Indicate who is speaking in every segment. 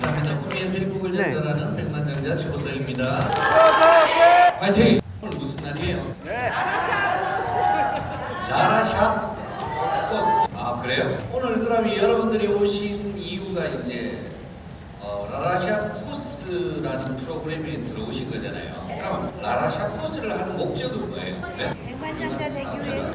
Speaker 1: 감사합니다. 꿈에서 행복을 전달하는 백만장자 조보성입니다. 화이팅! 오늘 무슨 날이에요? 라라샵 코스. 아 그래요? 오늘 그러면 여러분들이 오신 이유가 이제 라라샵 코스라는 프로그램에 들어오신 거잖아요. 그럼 라라샵 코스를 하는 목적은 뭐예요? 네?
Speaker 2: 백만장자 대교회.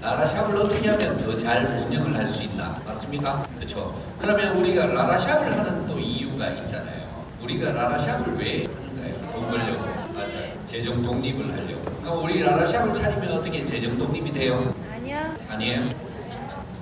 Speaker 1: 라라샵을 어떻게 하면 더 잘 운영을 할 수 있나? 맞습니까? 그렇죠. 그러면 우리가 라라샵을 하는 또 이유가 있잖아요. 우리가 라라샵을 왜 하는가요? 돈 벌려고. 맞아요. 재정 독립을 하려고. 그럼 우리 라라샵을 차리면 어떻게 재정 독립이 돼요?
Speaker 2: 아니요.
Speaker 1: 아니에요.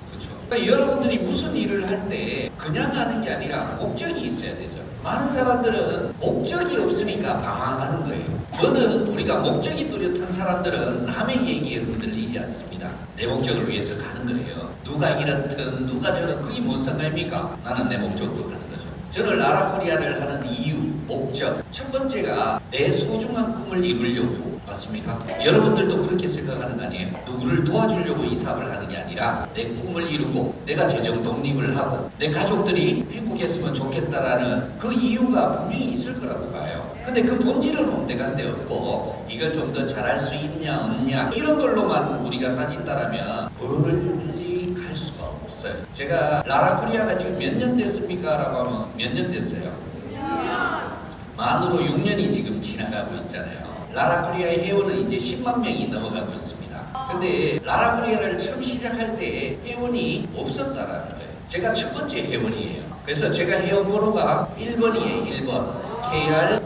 Speaker 1: 그렇죠. 그러니까 여러분들이 무슨 일을 할 때 그냥 하는 게 아니라 목적이 있어야 되죠. 많은 사람들은 목적이 없으니까 방황하는 거예요. 뭐든 우리가 목적이 뚜렷한 사람들은 남의 얘기에 흔들리지 않습니다. 내 목적을 위해서 가는 거예요. 누가 이렇든 누가 저렇든 그게 뭔 상관입니까? 나는 내 목적으로 가는 거죠. 저는 라라코리아를 하는 이유, 목적. 첫 번째가 내 소중한 꿈을 이루려고. 맞습니까? 여러분들도 그렇게 생각하는 거 아니에요? 누구를 도와주려고 이 사업을 하는 게 아니라 내 꿈을 이루고 내가 재정 독립을 하고 내 가족들이 행복했으면 좋겠다라는 그 이유가 분명히 있을 거라고 봐요. 근데 그 본질은 온데간데 없고 이걸 좀 더 잘할 수 있냐 없냐 이런 걸로만 우리가 따진다라면 멀리 갈 수가 없어요. 제가 라라코리아가 지금 몇 년 됐습니까? 라고 하면 몇 년 됐어요? 6년. 만으로 6년이 지금 지나가고 있잖아요. 라라코리아의 회원은 이제 10만 명이 넘어가고 있습니다. 근데 라라코리아를 처음 시작할 때 회원이 없었다라는 거예요. 제가 첫 번째 회원이에요. 그래서 제가 회원 번호가 1번이에요. 1번. KR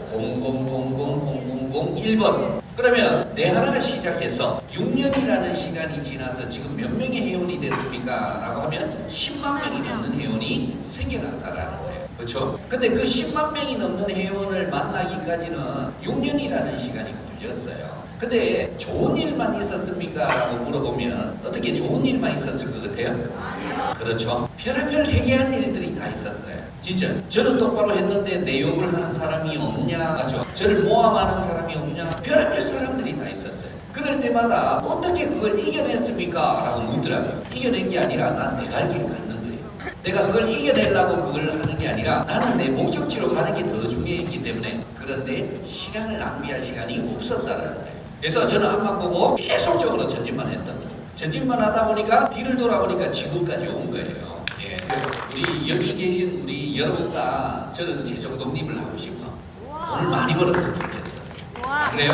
Speaker 1: 00000001번. 그러면 내 하나가 시작해서 6년이라는 시간이 지나서 지금 몇 명의 회원이 됐습니까? 라고 하면 10만 명이 넘는 회원이 생겨났다라는 거예요. 그렇죠? 근데 그 10만 명이 넘는 회원을 만나기까지는 6년이라는 시간이 걸렸어요. 근데 좋은 일만 있었습니까? 라고 물어보면 어떻게 좋은 일만 있었을 것 같아요? 아니요. 그렇죠. 별의별 회개한 일들이 다 있었어요. 진짜 저는 똑바로 했는데 내 욕을 하는 사람이 없냐? 맞죠? 저를 모함하는 사람이 없냐? 별의별 사람들이 다 있었어요. 그럴 때마다 어떻게 그걸 이겨냈습니까? 라고 묻더라고요. 이겨낸 게 아니라 난 내 갈 길을 갔는 거예요. 내가 그걸 이겨내려고 그걸 하는 게 아니라 나는 내 목적지로 가는 게 더 중요했기 때문에 그런데 시간을 낭비할 시간이 없었다라는 거예요. 그래서 저는 앞만 보고 계속적으로 전진만 했답니다. 전진만 하다 보니까 뒤를 돌아보니까 지금까지 온 거예요. 예. 우리 여기 계신 우리 여러분과 저는 재정 독립을 하고 싶어. 돈을 많이 벌었으면 좋겠어. 그래요?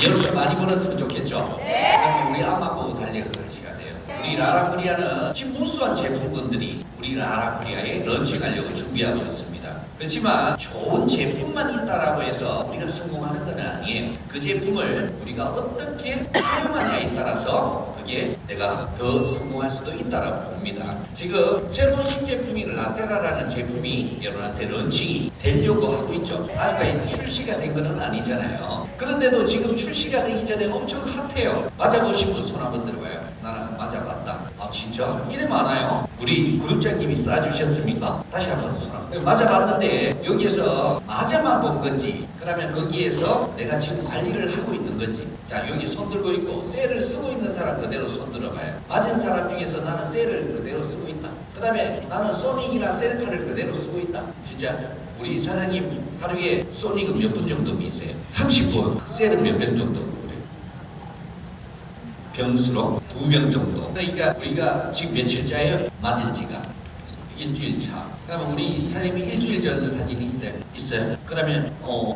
Speaker 1: 여러분도 많이 벌었으면 좋겠죠? 그러면 우리 앞만 보고 달려가셔야 돼요. 우리 라라코리아는 지금 무수한 제품군들이 우리 라라코리아에 런칭하려고 준비하고 있습니다. 그렇지만 좋은 제품만 있다라고 해서 우리가 성공하는 건 아니에요. 그 제품을 우리가 어떻게 활용하냐에 따라서 그게 내가 더 성공할 수도 있다라고 봅니다. 지금 새로운 신제품인 라세라라는 제품이 여러분한테 런칭이 되려고 하고 있죠. 아직까지 출시가 된 건 아니잖아요. 그런데도 지금 출시가 되기 전에 엄청 핫해요. 맞아보신 분 손 한번 들어봐요. 나는 맞아봤다. 아 진짜? 이래 많아요? 우리 그룹장님이 쏴주셨습니까? 다시 한번 손 한번. 맞아봤는데 여기에서 맞아만 본 건지 그러면 거기에서 내가 지금 관리를 하고 있는 건지 자 여기 손 들고 있고 셀을 쓰고 있는 사람 그대로 손 들어봐요. 맞은 사람 중에서 나는 셀을 그대로 쓰고 있다. 그 다음에 나는 소닉이나 셀파를 그대로 쓰고 있다. 진짜 우리 사장님 하루에 소닉은 몇 분 정도 미세요? 30분. 셀은 몇 병 정도? 그래. 병수로 2병 정도. 그러니까 우리가 지금 며칠째예요? 맞은 지가 일주일 차. 그러면 우리 사장님이 일주일 전 사진이 있어요? 있어요? 그러면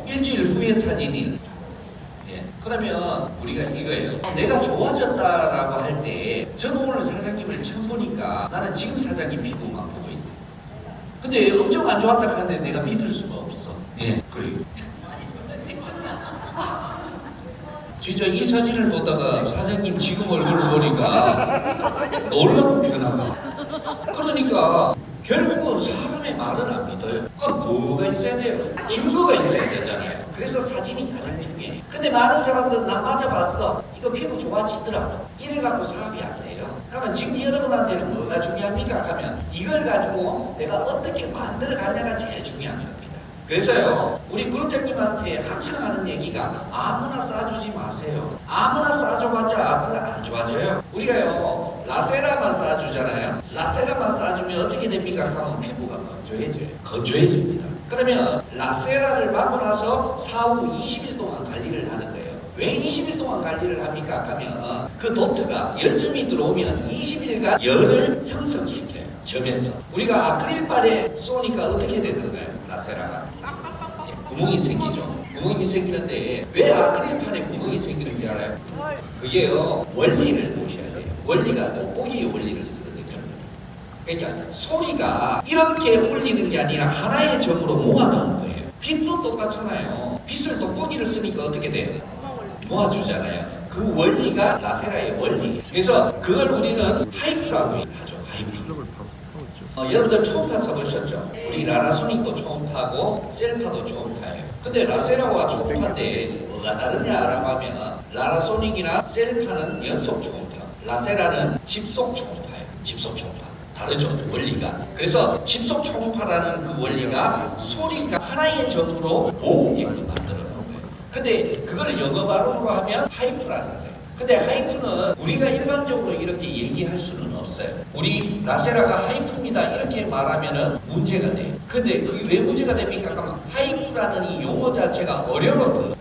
Speaker 1: 일주일 후의 사진이 예. 그러면 우리가 이거예요. 내가 좋아졌다라고 할 때 저는 오늘 사장님을 처음 보니까 나는 지금 사장님 피부만 보고 있어. 근데 엄청 안 좋았다 하는데 내가 믿을 수가 없어. 예. 그리고 진짜 이 사진을 보다가 사장님 지금 얼굴을 보니까 놀라운 변화가. 그러니까 결국은 사람의 말은 안 믿어요. 그럼 뭐가 있어야 돼요? 증거가 있어야 되잖아요. 그래서 사진이 가장 중요해요. 근데 많은 사람들은 나 맞아봤어. 이거 피부 좋아지더라. 이래갖고 사업이 안 돼요. 그러면 지금 여러분한테는 뭐가 중요합니까? 하면 이걸 가지고 내가 어떻게 만들어가냐가 제일 중요한 겁니다. 그래서요 우리 그룹장님한테 항상 하는 얘기가 아무나 싸주지 마세요. 아무나 싸줘봤자 그거 안 좋아져요. 우리가요 라세라만 싸주잖아요. 라세라만 싸주면 어떻게 됩니까? 하면 피부가 건조해집니다. 그러면 라세라를 맞고 나서 사후 20일 동안 관리를 하는 거예요. 왜 20일 동안 관리를 합니까? 하면 그 도트가 열점이 들어오면 20일간 열을 형성시켜요. 점에서. 우리가 아크릴발에 쏘니까 어떻게 되는가요? 라세라가 구멍이 생기죠. 구멍이 생기는데 왜 아크릴판에 구멍이 생기는지 알아요? 그게요, 원리를 보셔야 돼요. 원리가 돋보기의 원리를 쓰거든요. 그러니까 소리가 이렇게 울리는 게 아니라 하나의 점으로 모아놓은 거예요. 빛도 똑같잖아요. 빛을 돋보기를 쓰니까 어떻게 돼요? 모아주잖아요. 그 원리가 라세라의 원리. 그래서 그걸 우리는 하이프라고 하죠. 하이프. 여러분들 초음파 써보셨죠? 우리 라라소닉도 초음파고 셀파도 초음파예요. 근데 라세라와 초음파인데 뭐가 다르냐라고 하면 라라소닉이나 셀파는 연속 초음파, 라세라는 집속 초음파예요. 집속 초음파. 다르죠, 원리가. 그래서 집속 초음파라는 그 원리가 소리가 하나의 점으로 모으게끔 만들어 놓은 거예요. 근데 그걸 영어 발음으로 하면 하이프라는 거예요. 근데 하이프는 우리가 일반적으로 이렇게 얘기할 수는 없어요. 우리 라세라가 하이프입니다 이렇게 말하면은 문제가 돼요. 근데 그게 왜 문제가 됩니까? 그러면 하이프라는 이 용어 자체가 어려워.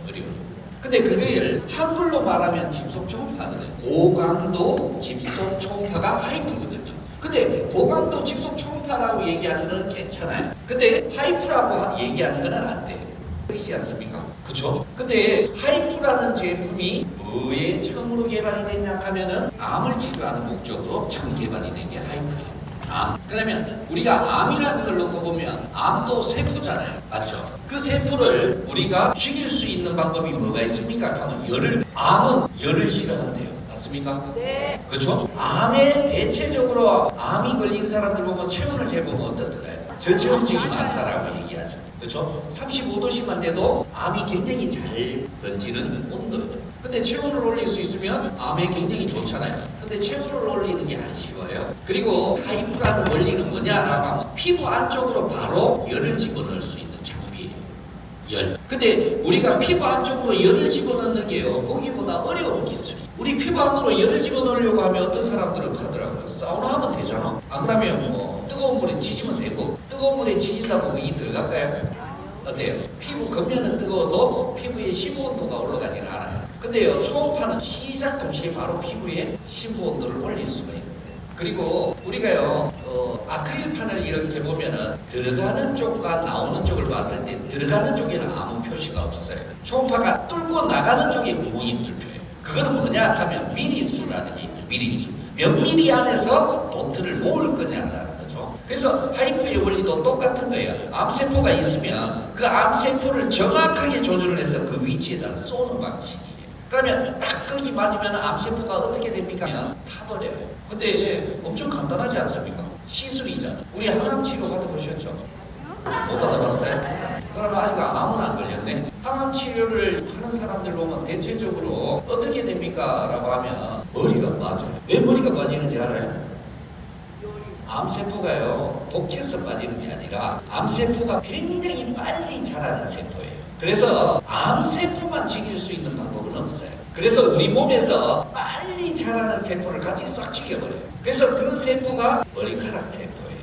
Speaker 1: 근데 그걸 한글로 말하면 집속 초음파거든요. 고강도 집속 초음파가 하이프거든요. 근데 고강도 집속 초음파라고 얘기하는 건 괜찮아요. 근데 하이프라고 얘기하는 건 안 돼요. 그렇지 않습니까? 그쵸? 근데 하이프라는 제품이 뭐에 처음으로 개발이 됐냐 하면은 암을 치료하는 목적으로 처음 개발이 된 게 하이프예요. 암. 그러면 우리가 암이라는 걸 놓고 보면 암도 세포잖아요. 맞죠? 그 세포를 우리가 죽일 수 있는 방법이 뭐가 있습니까? 하면 암은 열을 싫어한대요. 맞습니까? 네. 그렇죠? 암에 대체적으로 암이 걸린 사람들 보면 체온을 재보면 어떻더라요? 저체온증이 많다라고 얘기하죠. 그렇죠? 35도씨만 돼도 암이 굉장히 잘 번지는 온도거든요. 근데 체온을 올릴 수 있으면 암에 굉장히 좋잖아요. 근데 체온을 올리는 게 안 쉬워요. 그리고 하이프라는 원리는 뭐냐라고 하면 피부 안쪽으로 바로 열을 집어넣을 수 있는 장비예요. 열. 근데 우리가 피부 안쪽으로 열을 집어넣는 게요, 거기보다 어려운 기술이. 우리 피부 안으로 열을 집어넣으려고 하면 어떤 사람들은 하더라고요. 사우나 하면 되잖아. 안 그러면 뭐 뜨거운 물에 지지면 되고, 뜨거운 물에 지진다고 그게 들어갈까요? 어때요? 피부 겉면은 뜨거워도 피부의 심부 온도가 올라가지는 않아요. 근데요, 초음파는 시작 동시에 바로 피부에 심부 온도를 올릴 수가 있어요. 그리고 우리가요, 아크릴판을 이렇게 보면은 들어가는 쪽과 나오는 쪽을 봤을 때 들어가는 쪽에는 아무 표시가 없어요. 초음파가 뚫고 나가는 쪽에 구멍이 뚫혀요. 그거는 뭐냐 하면 미리수라는 게 있어요. 미리수. 몇 미리 안에서 도트를 모을 거냐라는 거죠. 그래서 하이프의 원리도 똑같은 거예요. 암세포가 있으면 그 암세포를 정확하게 조절을 해서 그 위치에다가 쏘는 방식이에요. 그러면 딱 거기 맞으면 암세포가 어떻게 됩니까? 타버려요. 근데 엄청 간단하지 않습니까? 시술이잖아. 우리 항암치료 받아보셨죠? 못 받아봤어요? 그러면 아직 암은 안 걸렸네. 항암치료를 하는 사람들 보면 대체적으로 어떻게 됩니까? 라고 하면 머리가 빠져요. 왜 머리가 빠지는지 알아요? 암세포가요, 독해서 빠지는 게 아니라 암세포가 굉장히 빨리 자라는 세포예요. 그래서 암세포만 죽일 수 있는 방법은 없어요. 그래서 우리 몸에서 빨리 자라는 세포를 같이 싹 죽여버려요. 그래서 그 세포가 머리카락 세포예요.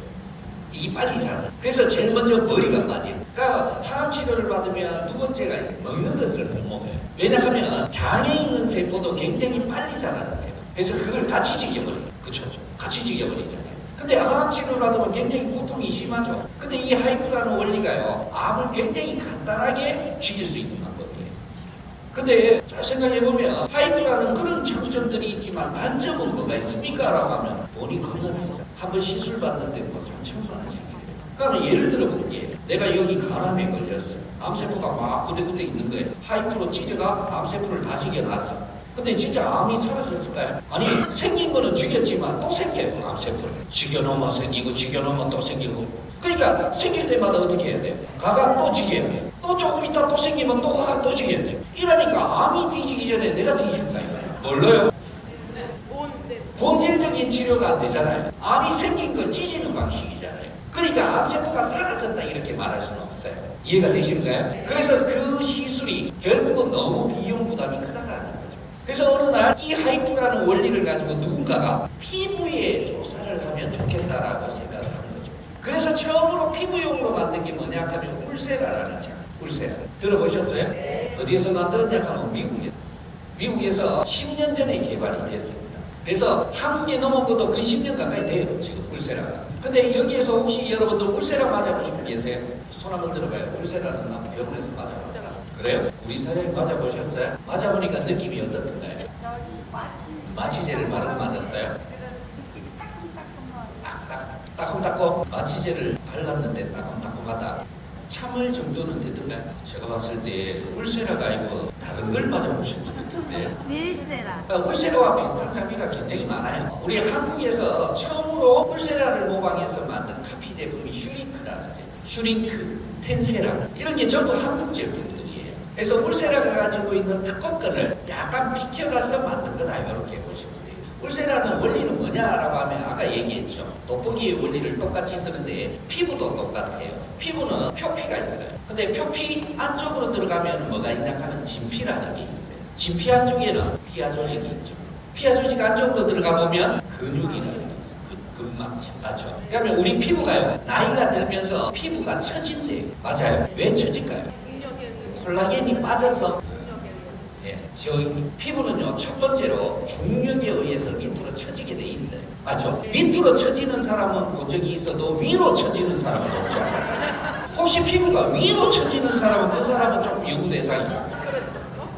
Speaker 1: 이 빨리 자라는. 그래서 제일 먼저 머리가 빠져요. 그러니까 항암치료를 받으면 두 번째가 먹는 것을 못 먹어요. 왜냐하면 장에 있는 세포도 굉장히 빨리 자라는 세포. 그래서 그걸 같이 죽여버려요. 그쵸? 같이 죽여버리잖아요. 근데 항암치료를 받으면 굉장히 고통이 심하죠. 근데 이 하이프라는 원리가요, 암을 굉장히 간단하게 죽일 수 있는 방법이에요. 근데 잘 생각해보면 하이프라는 그런 장점들이 있지만 단점은 뭐가 있습니까? 라고 하면 돈이 겁나 비싸요. 한 번 시술 받는데 뭐 3천만 원씩이래요. 그러면 예를 들어 볼게요. 내가 여기 간암에 걸렸어. 암세포가 막 군데군데 있는 거예요. 하이프로 찢어가 암세포를 다 죽여놨어. 근데 진짜 암이 사라졌을까요? 아니, 생긴 거는 죽였지만 또 생겨요. 암세포를 죽여놓으면 생기고 죽여놓으면 또 생기고. 그러니까 생길 때마다 어떻게 해야 돼요? 가가 또 죽여야 돼요. 또 조금 있다 또 생기면 또 가가 또 죽여야 돼요. 이러니까 암이 뒤지기 전에 내가 뒤질까요? 몰라요? 본질적인 치료가 안 되잖아요. 암이 생긴 걸 찢는 방식이잖아요. 그러니까 암세포가 사라졌다 이렇게 말할 수는 없어요. 이해가 되시는가요? 그래서 그 시술이 결국은 너무 비용 부담이 크다라는 거죠. 그래서 어느 날 이 하이프라는 원리를 가지고 누군가가 피부에 조사를 하면 좋겠다라고 생각을 한 거죠. 그래서 처음으로 피부용으로 만든 게 뭐냐 하면 울세라라는 장. 울세라. 들어보셨어요? 어디에서 만들었냐 하면 미국에서. 미국에서 10년 전에 개발이 됐습니다. 그래서 한국에 넘어온 것도 근 10년 가까이 돼요. 지금 울세라가. 근데 여기에서 혹시 여러분들 울세라 맞아보신 분 계세요? 손 한번 들어봐요. 울세라는 나 병원에서 맞아봤다. 그래요? 우리 사장님 맞아보셨어요? 맞아보니까 느낌이 어떻던가요? 마취제를 바르고 맞았어요? 따끔따끔 마취제를 발랐는데 따끔따끔하다. 참을 정도는 되던가요? 제가 봤을 때 울세라가 아니고 다른 걸 맞아보신 분 같은데.
Speaker 2: 밀세라.
Speaker 1: 울세라와 비슷한 장비가 굉장히 많아요. 우리 한국에서 처음으로 울세라를 모방해서 만든 카피 제품이 슈링크라는 제품. 슈링크, 텐세라 이런 게 전부 한국 제품들이에요. 그래서 울세라가 가지고 있는 특허권을 약간 비켜가서 만든 거다 이렇게 보시면 돼요. 울세라는 원리는 뭐냐라고 하면 아까 얘기했죠. 돋보기의 원리를 똑같이 쓰는데 피부도 똑같아요. 피부는 표피가 있어요. 근데 표피 안쪽으로 들어가면 뭐가 있냐 하면 진피라는 게 있어요. 진피 안쪽에는 피하 조직이 있죠. 피하 조직 안쪽으로 들어가 보면 근육이라는 게 있어요. 근막층. 맞죠? 그러면 우리 피부가요. 나이가 들면서 피부가 처진대요. 맞아요. 왜 처질까요? 콜라겐이 빠져서. 예, 저희 피부는요 첫 번째로 중력에 의해서 밑으로 처지게 돼 있어요. 맞죠? 밑으로 처지는 사람은 본 적이 있어도 위로 처지는 사람은 없죠. 혹시 피부가 위로 처지는 사람은 그 사람은 좀 연구 대상이에요.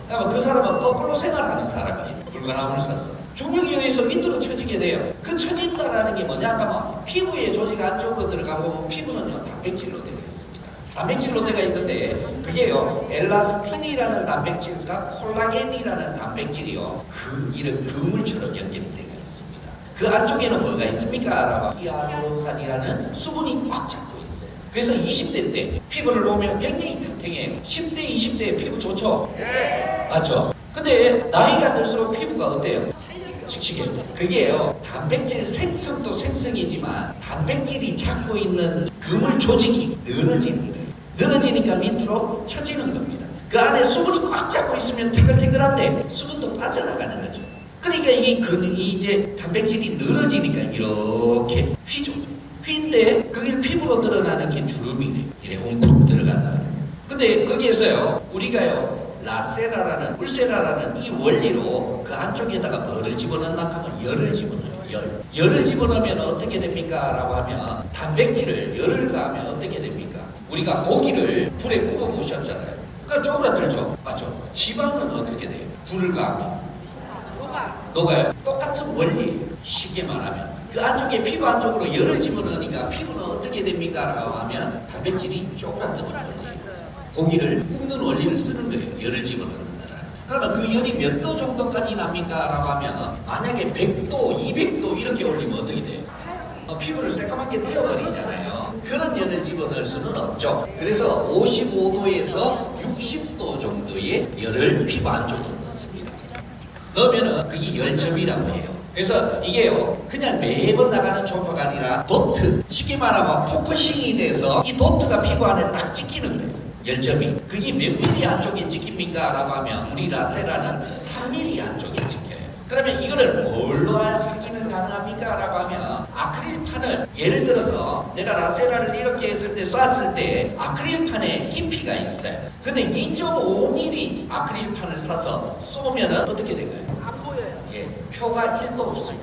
Speaker 1: 그러면 그 사람은 거꾸로 생활하는 사람이에요. 불가나물 샀어. 중력에 의해서 밑으로 처지게 돼요. 그 처진다라는 게 뭐냐 하면 피부의 조직 안쪽으로 들어가면 피부는요 단백질로 되어 있습니다. 단백질로 되어 있는데 그게요 엘라스틴이라는 단백질과 콜라겐이라는 단백질이요 이런 그물처럼 연결이 되어 있습니다. 그 안쪽에는 뭐가 있습니까? 라고 히알루론산이라는 수분이 꽉 잡고 있어요. 그래서 20대 때 피부를 보면 굉장히 탱탱해요. 10대, 20대에 피부 좋죠? 맞죠? 근데 나이가 들수록 피부가 어때요? 칙칙해요. 그게요 단백질 생성도 생성이지만 단백질이 잡고 있는 그물 조직이 늘어지는 거예요. 늘어지니까 밑으로 처지는 겁니다. 그 안에 수분이 꽉 잡고 있으면 탱글탱글한데 수분도 빠져나가는 거죠. 그러니까 이게 이제 단백질이 늘어지니까 이렇게 휘죠. 휘인데 그게 피부로 드러나는 게 주름이네. 이래 웅푹 들어간다. 근데 거기에서요 우리가요 라세라라는 울세라라는 이 원리로 그 안쪽에다가 뭐를 집어넣는다 하면 열을 집어넣어요. 열을 집어넣으면 어떻게 됩니까? 라고 하면 단백질을 열을 가하면 어떻게 됩니까? 우리가 고기를 불에 구워 보셨잖아요. 그러니까 쪼그라들죠. 맞죠? 지방은 어떻게 돼요? 불을 가하면 녹아요. 똑같은 원리. 쉽게 말하면 그 안쪽에 피부 안쪽으로 열을 집어넣으니까 피부는 어떻게 됩니까? 라고 하면 단백질이 쪼그라드는 원리예요. 고기를 굽는 원리를 쓰는 거예요. 열을 집어넣는다라는. 그러면 그 열이 몇 도 정도까지 납니까? 라고 하면 만약에 100도, 200도 이렇게 올리면 어떻게 돼요? 피부를 새까맣게 태워버리잖아요. 그런 열을 집어넣을 수는 없죠. 그래서 55도에서 60도 정도의 열을 피부 안쪽으로 넣습니다. 넣으면은 그게 열점이라고 해요. 그래서 이게요 그냥 매번 나가는 초파가 아니라 도트, 쉽게 말하면 포커싱이 돼서 이 도트가 피부 안에 딱 찍히는 거예요. 열점이. 그게 몇 미리 안쪽에 찍힙니까? 라고 하면 우리 라세라는 3mm 안쪽에 찍혀요. 그러면 이거를 뭘로 확인을 가능합니까? 라고 하면 아크릴판을 예를 들어서 내가 라세라를 이렇게 했을 때 쐈을 때 아크릴판에 깊이가 있어요. 근데 2.5mm 아크릴판을 사서 쏘면은 어떻게 될까요?
Speaker 2: 안 보여요.
Speaker 1: 예, 표가 1도 없어요.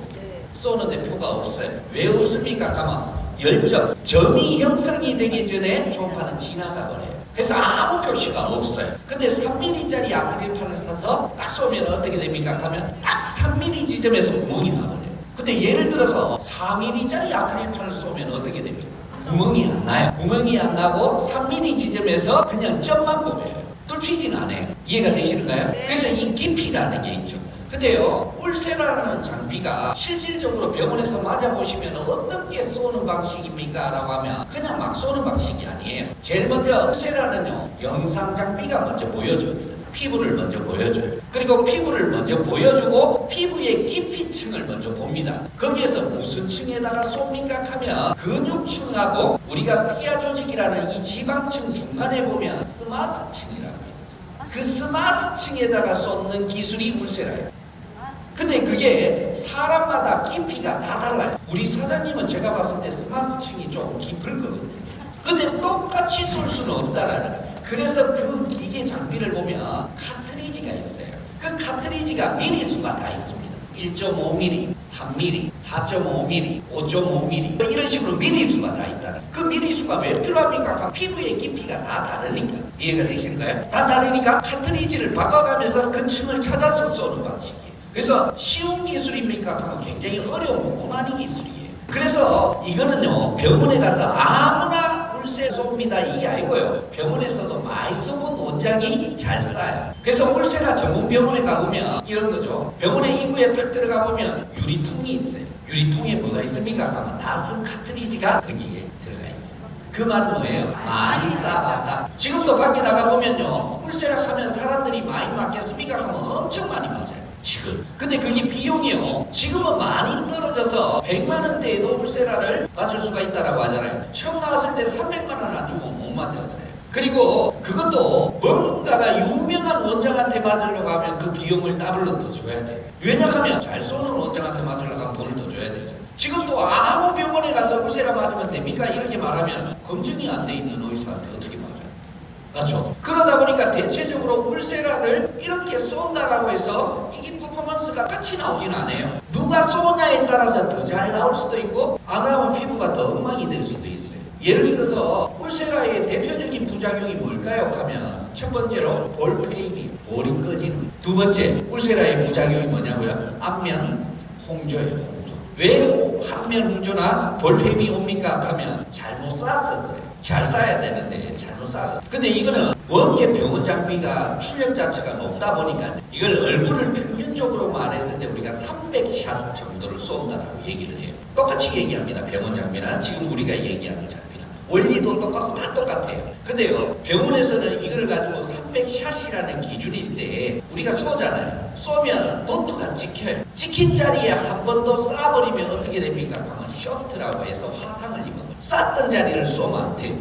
Speaker 1: 쏘는데 표가 없어요. 왜 없습니까? 가만 열점, 점이 형성이 되기 전에 초파는 지나가 버려요. 그래서 아무 표시가 없어요. 근데 3mm짜리 아크릴판을 사서 딱 쏘면 어떻게 됩니까? 하면 딱 3mm 지점에서 구멍이 나버려요. 근데 예를 들어서 4mm짜리 아크릴판을 쏘면 어떻게 됩니까? 구멍이 안 나요. 구멍이 안 나고 3mm 지점에서 그냥 점만 보여요. 뚫히진 않아요. 이해가 되시는가요? 그래서 이 깊이라는 게 있죠. 근데요 울세라라는 장비가 실질적으로 병원에서 맞아보시면 어떻게 쏘는 방식입니까? 라고 하면 그냥 막 쏘는 방식이 아니에요. 제일 먼저 울세라는요 영상 장비가 먼저 보여줘요. 피부를 먼저 보여줘요. 그리고 피부를 먼저 보여주고 피부의 깊이층을 먼저 봅니다. 거기에서 무슨 층에다가 쏩니까? 하면 근육층하고 우리가 피하 조직이라는 이 지방층 중간에 보면 스마스층이라고 있어요. 그 스마스층에다가 쏟는 기술이 울세라예요. 근데 그게 사람마다 깊이가 다 달라요. 우리 사장님은 제가 봤을 때 스마스층이 조금 깊을 거거든요. 근데 똑같이 쏠 수는 없다라는 거예요. 그래서 그 기계 장비를 보면 카트리지가 있어요. 그 카트리지가 미리수가 다 있습니다. 1.5mm, 3mm, 4.5mm, 5.5mm 뭐 이런 식으로 미리수가 다 있다. 그 미리수가 왜 필요합니까? 피부의 깊이가 다 다르니까. 이해가 되실까요? 다 다르니까 카트리지를 바꿔가면서 그 층을 찾아서 쏘는 방식이에요. 그래서 쉬운 기술입니까? 하면 굉장히 어려운 고난이 기술이에요. 그래서 이거는요, 병원에 가서 아무나 울세 쏩니다 이게 아니고요. 병원에서도 많이 써본 원장이 잘 쏴요. 그래서 울세나 전문 병원에 가보면 이런 거죠. 병원의 입구에 탁 들어가 보면 유리통이 있어요. 유리통에 뭐가 있습니까? 하면 낯선 카트리지가 거기에 들어가 있어요. 그 말은 뭐예요? 많이 쏴봤다. 지금도 밖에 나가보면요, 울세라 하면 사람들이 많이 맞겠습니까? 하면 엄청 많이 맞아요. 지금. 근데 그게 비용이요. 지금은 많이 떨어져서 100만 원대에도 울세라를 맞을 수가 있다라고 하잖아요. 처음 나왔을 때 300만 원 안 주고 못 맞았어요. 그리고 그것도 뭔가가 유명한 원장한테 맞으려고 하면 그 비용을 더블로 더 줘야 돼. 왜냐하면 잘 쏘는 원장한테 맞으려고 하면 돈을 더 줘야 되죠. 지금도 아무 병원에 가서 울세라 맞으면 됩니까? 이렇게 말하면 검증이 안 돼 있는 의사한테 어떻게 맞아요? 맞죠? 그러다 보니까 대체적으로 울세라를 이렇게 쏜다라고 해서 이게 퍼포먼스가 같이 나오진 않아요. 누가 쏘냐에 따라서 더 잘 나올 수도 있고 안 하면 피부가 더 엉망이 될 수도 있어요. 예를 들어서 울세라의 대표적인 부작용이 뭘까요? 하면 첫 번째로 볼페임이 볼이 꺼지는. 두 번째 울세라의 부작용이 뭐냐고요? 안면 홍조예요. 홍조. 왜 안면 홍조나 볼페임이 옵니까? 하면 잘못 쐈어 그래요. 잘 쏴야 되는데 잘못 쏴. 근데 이거는 워낙에 병원 장비가 출력 자체가 높다 보니까 이걸 얼굴을 평균적으로 말했을 때 우리가 300샷 정도를 쏜다라고 얘기를 해요. 똑같이 얘기합니다. 병원 장비나 지금 우리가 얘기하는 장비나 원리도 똑같고 다 똑같아요. 근데요, 병원에서는 이걸 가지고 300샷이라는 기준일 때 우리가 쏘잖아요. 쏘면 도트가 찍혀요. 찍힌 자리에 한 번 더 쏴버리면 어떻게 됩니까? 그러면 셔트라고 해서 화상을 입어요. 쐈던 자리를 쏘면 안 돼요.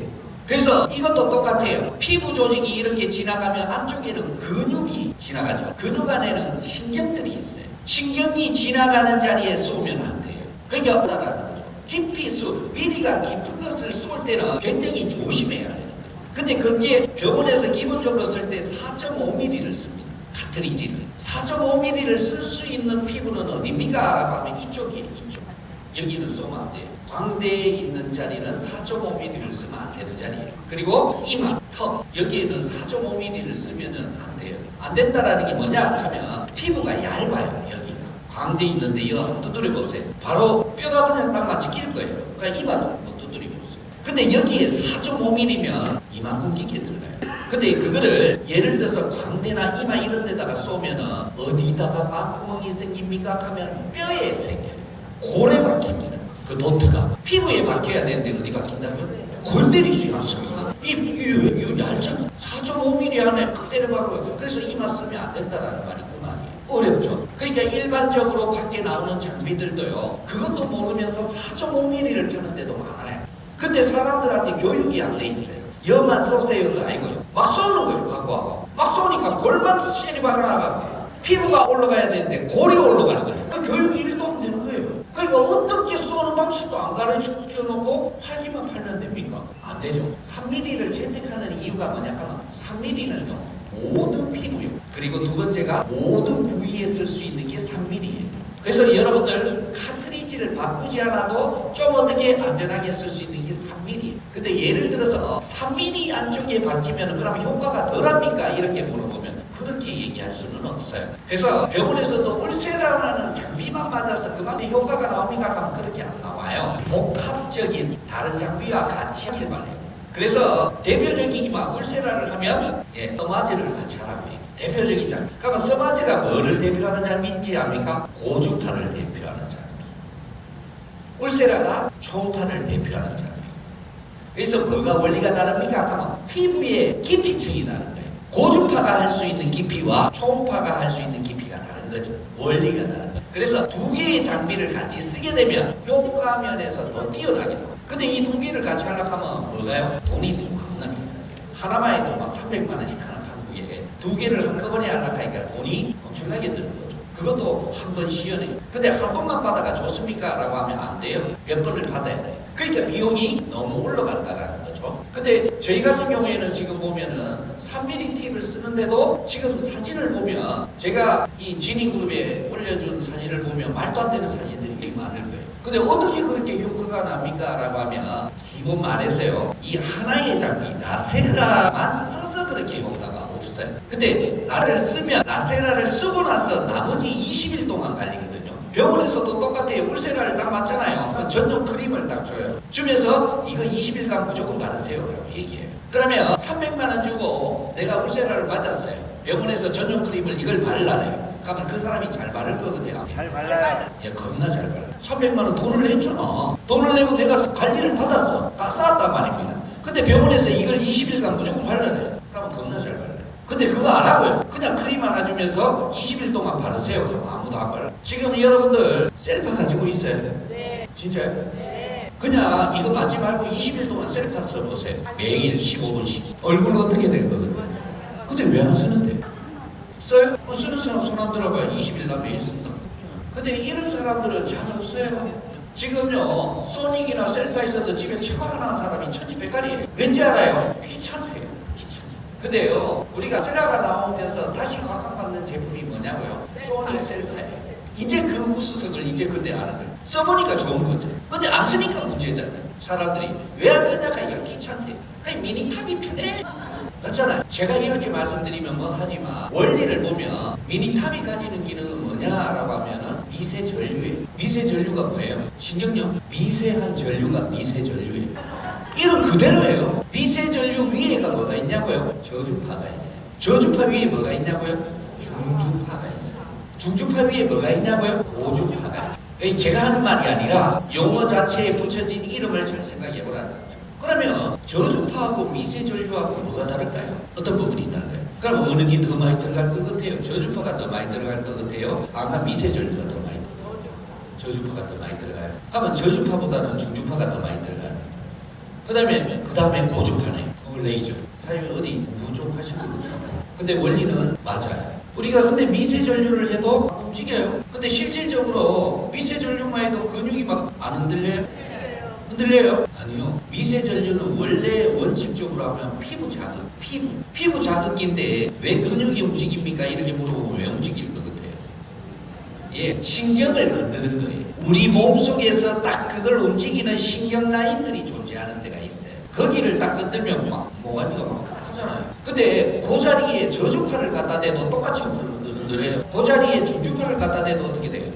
Speaker 1: 그래서 이것도 똑같아요. 피부 조직이 이렇게 지나가면 안쪽에는 근육이 지나가죠. 근육 안에는 신경들이 있어요. 신경이 지나가는 자리에 쏘면 안 돼요. 그게 없다라는 거죠. 깊이수, 미리가 깊은 것을 쏠 때는 굉장히 조심해야 되는 거예요. 근데 그게 병원에서 기본적으로 쓸 때 4.5mm를 씁니다. 카트리지를. 4.5mm를 쓸 수 있는 피부는 어디입니까? 라고 하면 이쪽이에요. 이쪽. 여기는 쏘면 안 돼요. 광대에 있는 자리는 4.5mm를 쓰면 안 되는 자리예요. 그리고 이마, 턱 여기에는 4.5mm를 쓰면 안 돼요. 안 된다라는 게 뭐냐 하면 피부가 얇아요. 여기가. 광대에 있는데 이거 한번 두드려 보세요. 바로 뼈가 그냥 딱 맞춰 낄 거예요. 그러니까 이마도 한번 두드려 보세요. 근데 여기에 4.5mm면 이만큼 깊게 들어가요. 근데 그거를 예를 들어서 광대나 이마 이런 데다가 쏘면은 어디다가 빵구멍이 생깁니까? 하면 뼈에 생겨요. 골에 박힙니다. 그 도트가 피부에 박혀야 되는데 어디 박힌다고요? 골 때리지 않습니까? 이 얇죠? 4.5mm 안에 때려박고요. 그래서 이마 쓰면 안 된다라는 말이 그 말이에요. 어렵죠? 그러니까 일반적으로 밖에 나오는 장비들도요, 그것도 모르면서 4.5mm를 파는 데도 많아요. 근데 사람들한테 교육이 안 돼 있어요. 여만 쏘세요도 아니고요. 막 쏘는 거예요. 갖고 와고. 막 쏘니까 골만 쎄리 박아나가고 피부가 올라가야 되는데 골이 올라가는 거예요. 그 교육이 1도 안 되는 거예요. 그러니까 어떻게 쏘는 방식도 안 가르쳐놓고 팔기만 팔면 됩니까? 안 되죠. 3mm를 채택하는 이유가 뭐냐 하면 3mm는요 모든 피부요. 그리고 두 번째가 모든 부위에 쓸 수 있는 게 3mm예요. 그래서 여러분들 카트리지를 바꾸지 않아도 좀 어떻게 안전하게 쓸 수 있는 게 3mm. 근데 예를 들어서 3mm 안쪽에 박히면 그럼 효과가 덜합니까? 이렇게 물어보면 그렇게 얘기할 수는 없어요. 그래서 병원에서도 울세라라는 장비만 맞아서 그만큼 효과가 나옵니까? 하면 그렇게 안 나와요. 복합적인 다른 장비와 같이 하길 바래요. 그래서 대표적인 울세라를 하면 서마제를 같이 하라고 해요. 대표적인 장비. 그러면 서마제가 뭐를 대표하는 장비인지 압니까? 고주파를 대표하는 장비. 울세라가 초음파를 대표하는 장비. 그래서 뭐가 원리가 다릅니까? 하면 피부의 깊이층이 다른 거예요. 고주파가 할 수 있는 깊이와 초음파가 할 수 있는 깊이가 다른 거죠. 원리가 다른 거예요. 그래서 두 개의 장비를 같이 쓰게 되면 효과 면에서 더 뛰어나게 나와요. 근데 이 두 개를 같이 하려고 하면 뭐가요? 돈이 겁나 비싸죠. 하나만 해도 막 300만 원씩 하는 한국에 두 개를 한꺼번에 하려고 하니까 돈이 엄청나게 드는 거죠. 그것도 한 번 시연해. 근데 한 번만 받아가 좋습니까? 라고 하면 안 돼요. 몇 번을 받아야 돼. 그러니까 비용이 너무 올라간다라는 거죠. 근데 저희 같은 경우에는 지금 보면은 3mm 팁을 쓰는데도 지금 사진을 보면 제가 이 지니그룹에 올려준 사진을 보면 말도 안 되는 사진들이 많을 거예요. 근데 어떻게 그렇게 효과가 납니까? 라고 하면 기본 말해서요. 이 하나의 장비 라세라만 써서 그렇게 효과가 없어요. 근데 라세라를 쓰면 라세라를 쓰고 나서 나머지 20일 동안 갈리거든요. 병원에서도 똑같아요. 울세라를 딱 맞잖아요. 전용 크림을 딱 줘요. 주면서 이거 20일간 무조건 받으세요 라고 얘기해요. 그러면 300만 원 주고 내가 울세라를 맞았어요. 병원에서 전용 크림을 이걸 바르라래요. 그러면 그 사람이 잘 바를 거거든요.
Speaker 2: 잘 발라요.
Speaker 1: 예, 겁나 잘 발라. 300만 원 돈을 냈잖아. 돈을 내고 내가 관리를 받았어. 다 쌓았단 말입니다. 근데 병원에서 이걸 20일간 무조건 발라내요. 그러면 겁나 잘 발라요. 근데 그거 안 하고요. 그냥 크림 하나 주면서 20일 동안 바르세요. 그럼 아무도 안 발라. 지금 여러분들 셀파 가지고 있어요?
Speaker 2: 네.
Speaker 1: 진짜요?
Speaker 2: 네.
Speaker 1: 그냥 이거 맞지 말고 20일 동안 셀파 써보세요. 매일 15분씩. 얼굴 어떻게 될 거거든요. 근데 왜 안 쓰는데? 써요? 쓰는 사람 손 안 들어봐요. 20일간 매일 쓴다. 근데 이런 사람들은 잘 없어요. 지금요 소닉이나 셀파에서도 집에 처박아 놓은 사람이 천지백갈이에요. 왠지 알아요? 귀찮대요. 귀찮아요. 근데요 우리가 세라가 나오면서 다시 각광받는 제품이 뭐냐고요? 소닉 셀파예요. 이제 그 우수성을 이제 그때 아는 거예요. 써보니까 좋은 거죠. 근데 안 쓰니까 문제잖아요. 사람들이 왜 안 쓰냐가 이게 귀찮대요. 그냥 미니탑이 편해. 맞잖아요. 제가 이렇게 말씀드리면 뭐 하지만 원리를 보면 미니탑이 가지는 기능은 뭐냐라고 하면은 미세전류예요. 미세전류가 뭐예요? 신경요? 미세한 전류가 미세전류예요. 이런 그대로예요. 미세전류 위에가 뭐가 있냐고요? 저주파가 있어요. 저주파 위에 뭐가 있냐고요? 중주파가 있어요. 중주파 위에 뭐가 있냐고요? 고주파가. 제가 하는 말이 아니라 용어 자체에 붙여진 이름을 잘 생각해 보라는 거죠. 그러면 저주파하고 미세전류하고 뭐가 다를까요? 어떤 부분이 달라요? 그럼 어느 게 더 많이 들어갈 것 같아요? 저주파가 더 많이 들어갈 것 같아요? 아니면 미세전류가 더 많이 들어가요? 저주파가 더 많이 들어가요. 그러면 저주파보다는 중주파가 더 많이 들어가요. 그 다음에 고주파네. 레이저. 사장님 어디 공부 좀 하시는 것 같아요. 근데 원리는 맞아요. 우리가 근데 미세전류를 해도 움직여요. 근데 실질적으로 미세전류만 해도 근육이 막 안 흔들려요? 흔들려요? 아니요. 미세전류는 원래 원칙적으로 하면 피부 자극, 피부 자극인데 왜 근육이 움직입니까? 이렇게 물어보면 왜 움직일 것 같아요? 예, 신경을 건드는 거예요. 우리 몸속에서 딱 그걸 움직이는 신경 라인들이 존재하는 데가 있어요. 거기를 딱 건들면 막 모가지가 막 하잖아요. 근데 그 자리에 저주파를 갖다 대도 똑같이 흔들흔들해요. 그 자리에 중주파를 갖다 대도 어떻게 돼요?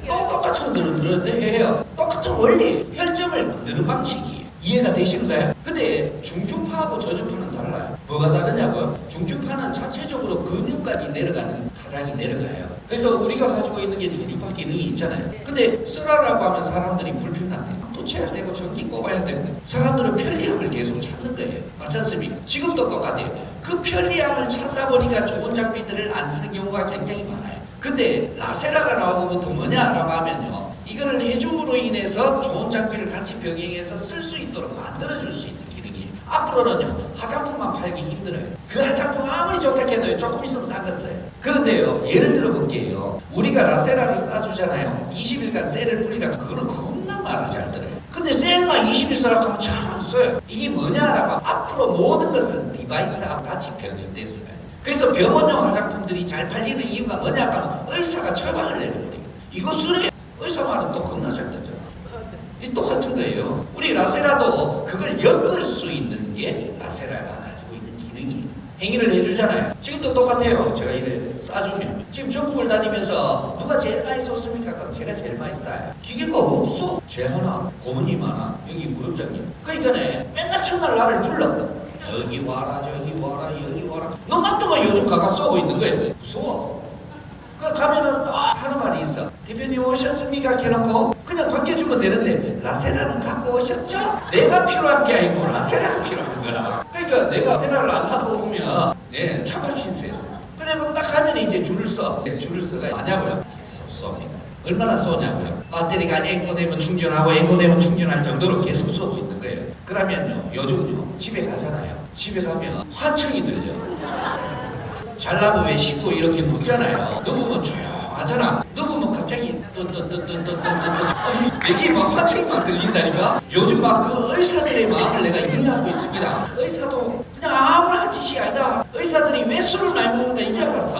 Speaker 1: 또 똑같이 흔들흔들는데 해요. 똑같은 원리, 혈점을 만드는 방식이에요. 이해가 되시는가요? 근데 중주파하고 저주파는 달라요. 뭐가 다르냐고요? 중주파는 자체적으로 근육까지 내려가는 타장이 내려가요. 그래서 우리가 가지고 있는 게 중주파 기능이 있잖아요. 근데 쓰라라고 하면 사람들이 불편한데 붙여야 되고 전기 꼽아야 되고 사람들은 편리함을 계속 찾는 거예요. 맞지 않습니까? 지금도 똑같아요. 그 편리함을 찾다 보니까 좋은 장비들을 안 쓰는 경우가 굉장히 많아요. 근데 라세라가 나오고부터 뭐냐라고 하면요. 이거를 해줌으로 인해서 좋은 장비를 같이 병행해서 쓸 수 있도록 만들어줄 수 있는 기능이에요. 앞으로는요 화장품만 팔기 힘들어요. 그 화장품 아무리 좋다 해도 조금 있으면 담갔어요. 그런데요 예를 들어 볼게요. 우리가 라세라를 쏴주잖아요. 20일간 셀을 뿌리라. 그거는 겁나 말을 잘 들어요. 근데 셀만 20일 쓰라고 하면 잘 안 써요. 이게 뭐냐라고 앞으로 모든 것은 디바이스와 같이 병행돼서 가요. 그래서 병원용 화장품들이 잘 팔리는 이유가 뭐냐 하면 의사가 처방을 내려버려요. 이거 쓰래. 의사 말은 또 겁나 잘 듣잖아. 이 똑같은 거예요. 우리 라세라도 그걸 엮을 수 있는 게 라세라가 가지고 있는 기능이에요. 행위를 해주잖아요. 지금도 똑같아요. 제가 이래 쏴주면 지금 전국을 다니면서 누가 제일 많이 썼습니까? 그럼 제가 제일 많이 쏴요. 기계가 없어. 쟤 하나, 고모님 하나, 여기 무릎장님. 그러니까네 맨날 첫날 나를 불러. 여기 와라, 저기 와라, 여기 와라. 너만 또만 요즘 가가 쏘고 있는 거예요. 무서워. 그 가면은 또 하는 말이 있어. 대표님 오셨습니까? 해놓고 그냥 반겨주면 되는데 라세라는 갖고 오셨죠? 내가 필요한 게 아니고 라세라가 필요한 거라. 그러니까 내가 라세라를 안 갖고 오면 차발 신세요. 그리고 딱 가면 이제 줄을 써. 줄을 써가 뭐냐고요? 계속 쏘니까. 얼마나 쏘냐고요? 배터리가 앵꼬되면 충전하고 앵꼬되면 충전할 정도로 계속 쏘고 있는 거예요. 그러면요 요즘요 집에 가잖아요. 집에 가면 환청이 들려. 잘나고 왜 씻고 이렇게 묻잖아요. 누우면 조용하게 하잖아. 누구면 갑자기 내게 막 화청이 막 들린다니까. 요즘 막 그 의사들의 마음을 내가 이해하고 있습니다. 그 의사도 그냥 아무나 할 짓이 아니다. 의사들이 왜 술을 많이 먹는다 이제 알았어.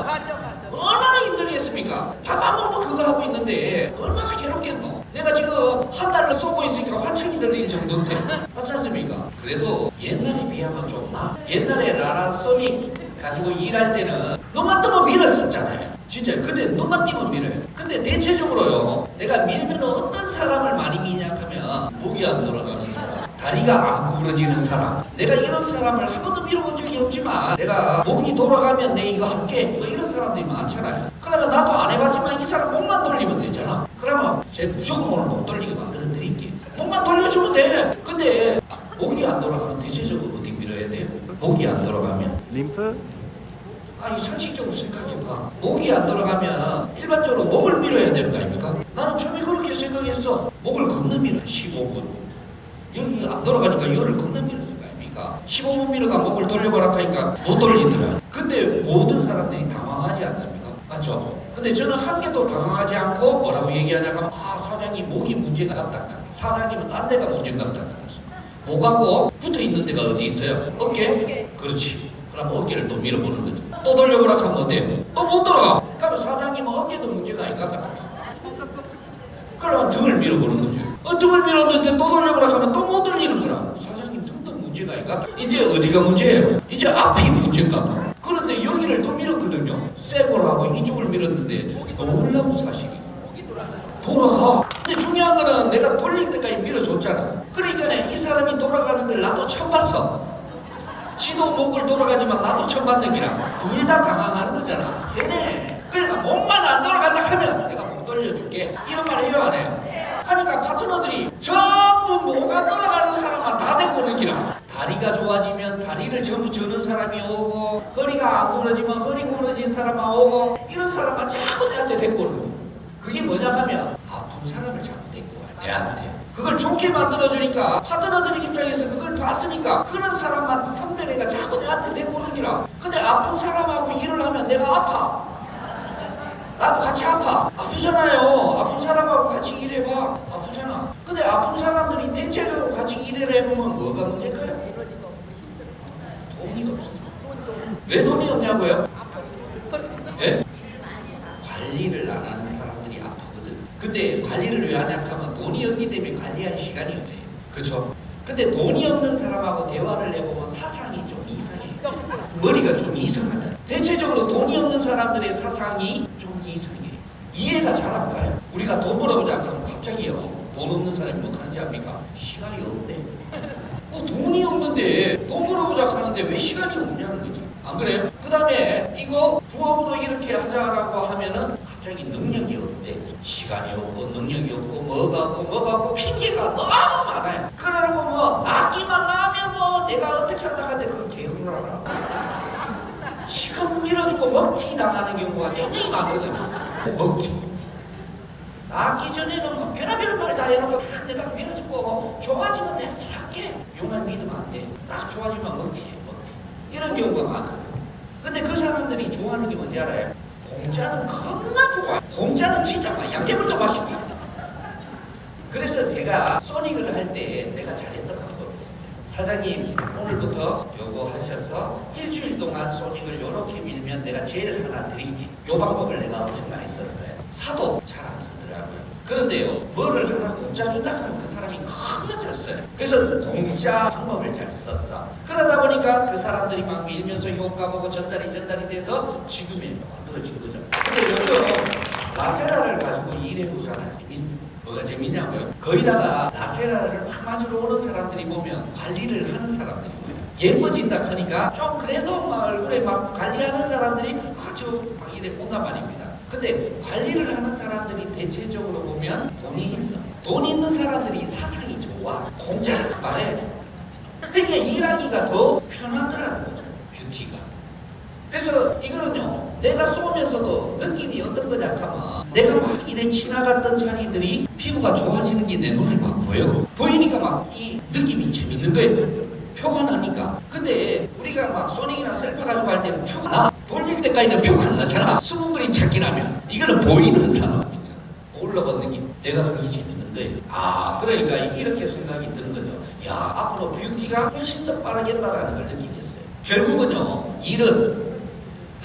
Speaker 1: 얼마나 힘들겠습니까? 밥 안 먹으면 그거 하고 있는데 얼마나 괴롭겠노. 내가 지금 한 달을 쏘고 있으니까 화청이 들릴 정도인데 맞지 않습니까? 그래도 옛날에 비하면 좀 나. 옛날에 라라 소닉 가지고 일할 때는 눈만 뜨면 밀었었잖아요. 진짜 그때 눈만 띄면 밀어요. 근데 대체적으로요, 내가 밀면 어떤 사람을 많이 미냐 하면 목이 안 돌아가는 사람, 다리가 안 구부러지는 사람. 내가 이런 사람을 한 번도 밀어본 적이 없지만 내가 목이 돌아가면 내 이거 할게 뭐 이런 사람들이 많잖아요. 그러면 나도 안 해봤지만 이 사람 목만 돌리면 되잖아. 그러면 제가 무조건 오늘 목 돌리게 만들어 드릴게. 목만 돌려주면 돼. 근데 목이 안 돌아가면 대체적으로 어디 밀어야 돼요? 목이 안 돌아가면
Speaker 2: 림프?
Speaker 1: 아니 상식적으로 생각해봐. 목이 안 돌아가면 일반적으로 목을 밀어야 되는 거 아닙니까? 나는 처음에 그렇게 생각했어. 목을 건너 밀어 15분. 여기 안 돌아가니까 열을 건너 밀었을 거 아닙니까? 15분 밀어가 목을 돌려보라 하니까 못 돌리더라. 그때 모든 사람들이 당황하지 않습니까? 맞죠? 근데 저는 한 개도 당황하지 않고 뭐라고 얘기하냐면 사장님 목이 문제가 없다. 사장님은 딴 데가 문제가 없다. 목하고 붙어 있는 데가 어디 있어요? 어깨? 그렇지. 그럼 어깨를 또 밀어보는 거죠. 또 돌려보라 하면 어때요? 또 못 돌아가. 그러면 사장님은 어깨도 문제가 아닌가? 그러면 등을 밀어보는 거죠. 등을 밀었는데 또 돌려보라 하면 또 못 돌리는 거라. 사장님 등도 문제가 아닌가? 이제 어디가 문제예요? 이제 앞이 문제인가 봐. 그런데 여기를 또 밀었거든요. 쇠고하고 이쪽을 밀었는데 놀라운 사실이 돌아가. 근데 중요한 거는 내가 돌릴 때까지 밀어줬잖아. 그러니까 이 사람이 돌아가는 걸 나도 처음 봤어. 지도 목을 돌아가지만 나도 처음 봤는 기라. 둘 다 당황하는 거잖아. 되네. 그러니까 목만 안 돌아간다 하면 내가 목 돌려줄게. 이런 말 해요 안 해요? 하니까 파트너들이 전부 목 안 돌아가는 사람만 다 데리고 오는 기라. 다리가 좋아지면 다리를 전부 저는 사람이 오고, 허리가 안 구부러지면 허리 구부러진 사람만 오고, 이런 사람만 자꾸 내한테 데리고 오는 거야. 그게 뭐냐 하면 아픈 사람을 자꾸 데리고 와 내한테. 그걸 좋게 만들어주니까 파트너들 입장에서 그걸 봤으니까 그런 사람만 선배가 자꾸 내한테 데리고 오는 기라. 근데 아픈 사람하고 일을 하면 내가 아파. 나도 같이 아파. 아프잖아요. 아픈 사람하고 같이 일해봐. 아프잖아. 근데 아픈 사람들이 대체적으로 같이 일을 해보면 뭐가 문제일까요? 돈이 없어. 왜 돈이 없냐고요? 예? 관리를 안 하는 사람들이 아프거든. 근데 관리를 왜 안 하냐면 돈이 없기 때문에 관리할 시간이 없네. 그쵸? 근데 돈이 없는 사람하고 대화를 해보면 사상이 좀 이상해. 머리가 좀 이상하다. 대체적으로 돈이 없는 사람들의 사상이 좀 이상해. 이해가 잘 안 가요. 우리가 돈 벌어보자 하면 갑자기요, 돈 없는 사람이 뭐 하는지 압니까? 시간이 없대. 돈이 없는데 돈 벌어보자 하는데 왜 시간이 없냐는 거지. 안 그래요? 그 다음에 이거 부업으로 이렇게 하자라고 하면은 갑자기 능력이 없대. 시간이 없고 능력이 없고 뭐가 없고 핑계가 너무 많아요. 그래놓고 뭐 악기만 나오면 뭐 내가 어떻게 한다 하는데 그거 개그를 알아. 시간 밀어주고 먹튀 당하는 경우가 굉장히 많거든요. 먹튀. 낳기 전에는 뭐 별의별 말 다 해놓고 다 내가 밀어주고 좋아지면 내가 살게. 요말 믿으면 안 돼. 딱 좋아지면 먹튀해. 이런 경우가 많거든요. 근데 그 사람들이 좋아하는 게 뭔지 알아요? 공짜는 겁나 좋아. 공짜는 진짜 막 양태물도 맛이 봐. 그래서 제가 소닉을 할 때 내가 잘했던 방법이 있어요. 사장님 오늘부터 요거 하셔서 일주일 동안 소닉을 요렇게 밀면 내가 제일 하나 드릴게. 요 방법을 내가 엄청 많이 썼어요. 사도 잘 안 쓰더라고요. 그런데요, 뭐를 하나 공짜 준다 하면 그 사람이 겁나 잘 써요. 그래서 공짜 방법을 잘 썼어. 그러다 보니까 그 사람들이 막 밀면서 효과 보고 전달이 돼서 지금이 만들어진 거죠. 근데 요즘 라세라를 가지고 일해보잖아요. 뭐가 재밌냐고요? 거기다가 라세라를 막 맞으러 오는 사람들이 보면 관리를 하는 사람들이 뭐예요? 예뻐진다 하니까 좀 그래도 막 얼굴에 막 관리하는 사람들이 아주 막 이래 온단 말입니다. 근데 관리를 하는 사람들이 대체적으로 보면 돈이 있어. 돈 있는 사람들이 사상이 좋아. 공짜를 말해. 그러니까 일하기가 더 편하더라는 거죠. 뷰티가. 그래서 이거는요, 내가 쏘면서도 느낌이 어떤 거냐 하면 내가 막 이래 지나갔던 자리들이 피부가 좋아지는 게 내 눈에 막 보여. 보이니까 막 이 느낌이 재밌는 거예요. 표가 나니까. 근데 우리가 막 소닉이나 셀파 가지고 할 때는 표가 나. 돌릴 때까지는 표가 안 나잖아. 숨은 그림 찾기라면 이거는 보이는 사람 있잖아. 올라본 느낌. 내가 그게 재밌는 거예요. 아, 그러니까 이렇게 생각이 드는 거죠. 야, 앞으로 뷰티가 훨씬 더 빠르겠다라는 걸 느끼겠어요. 결국은요, 일은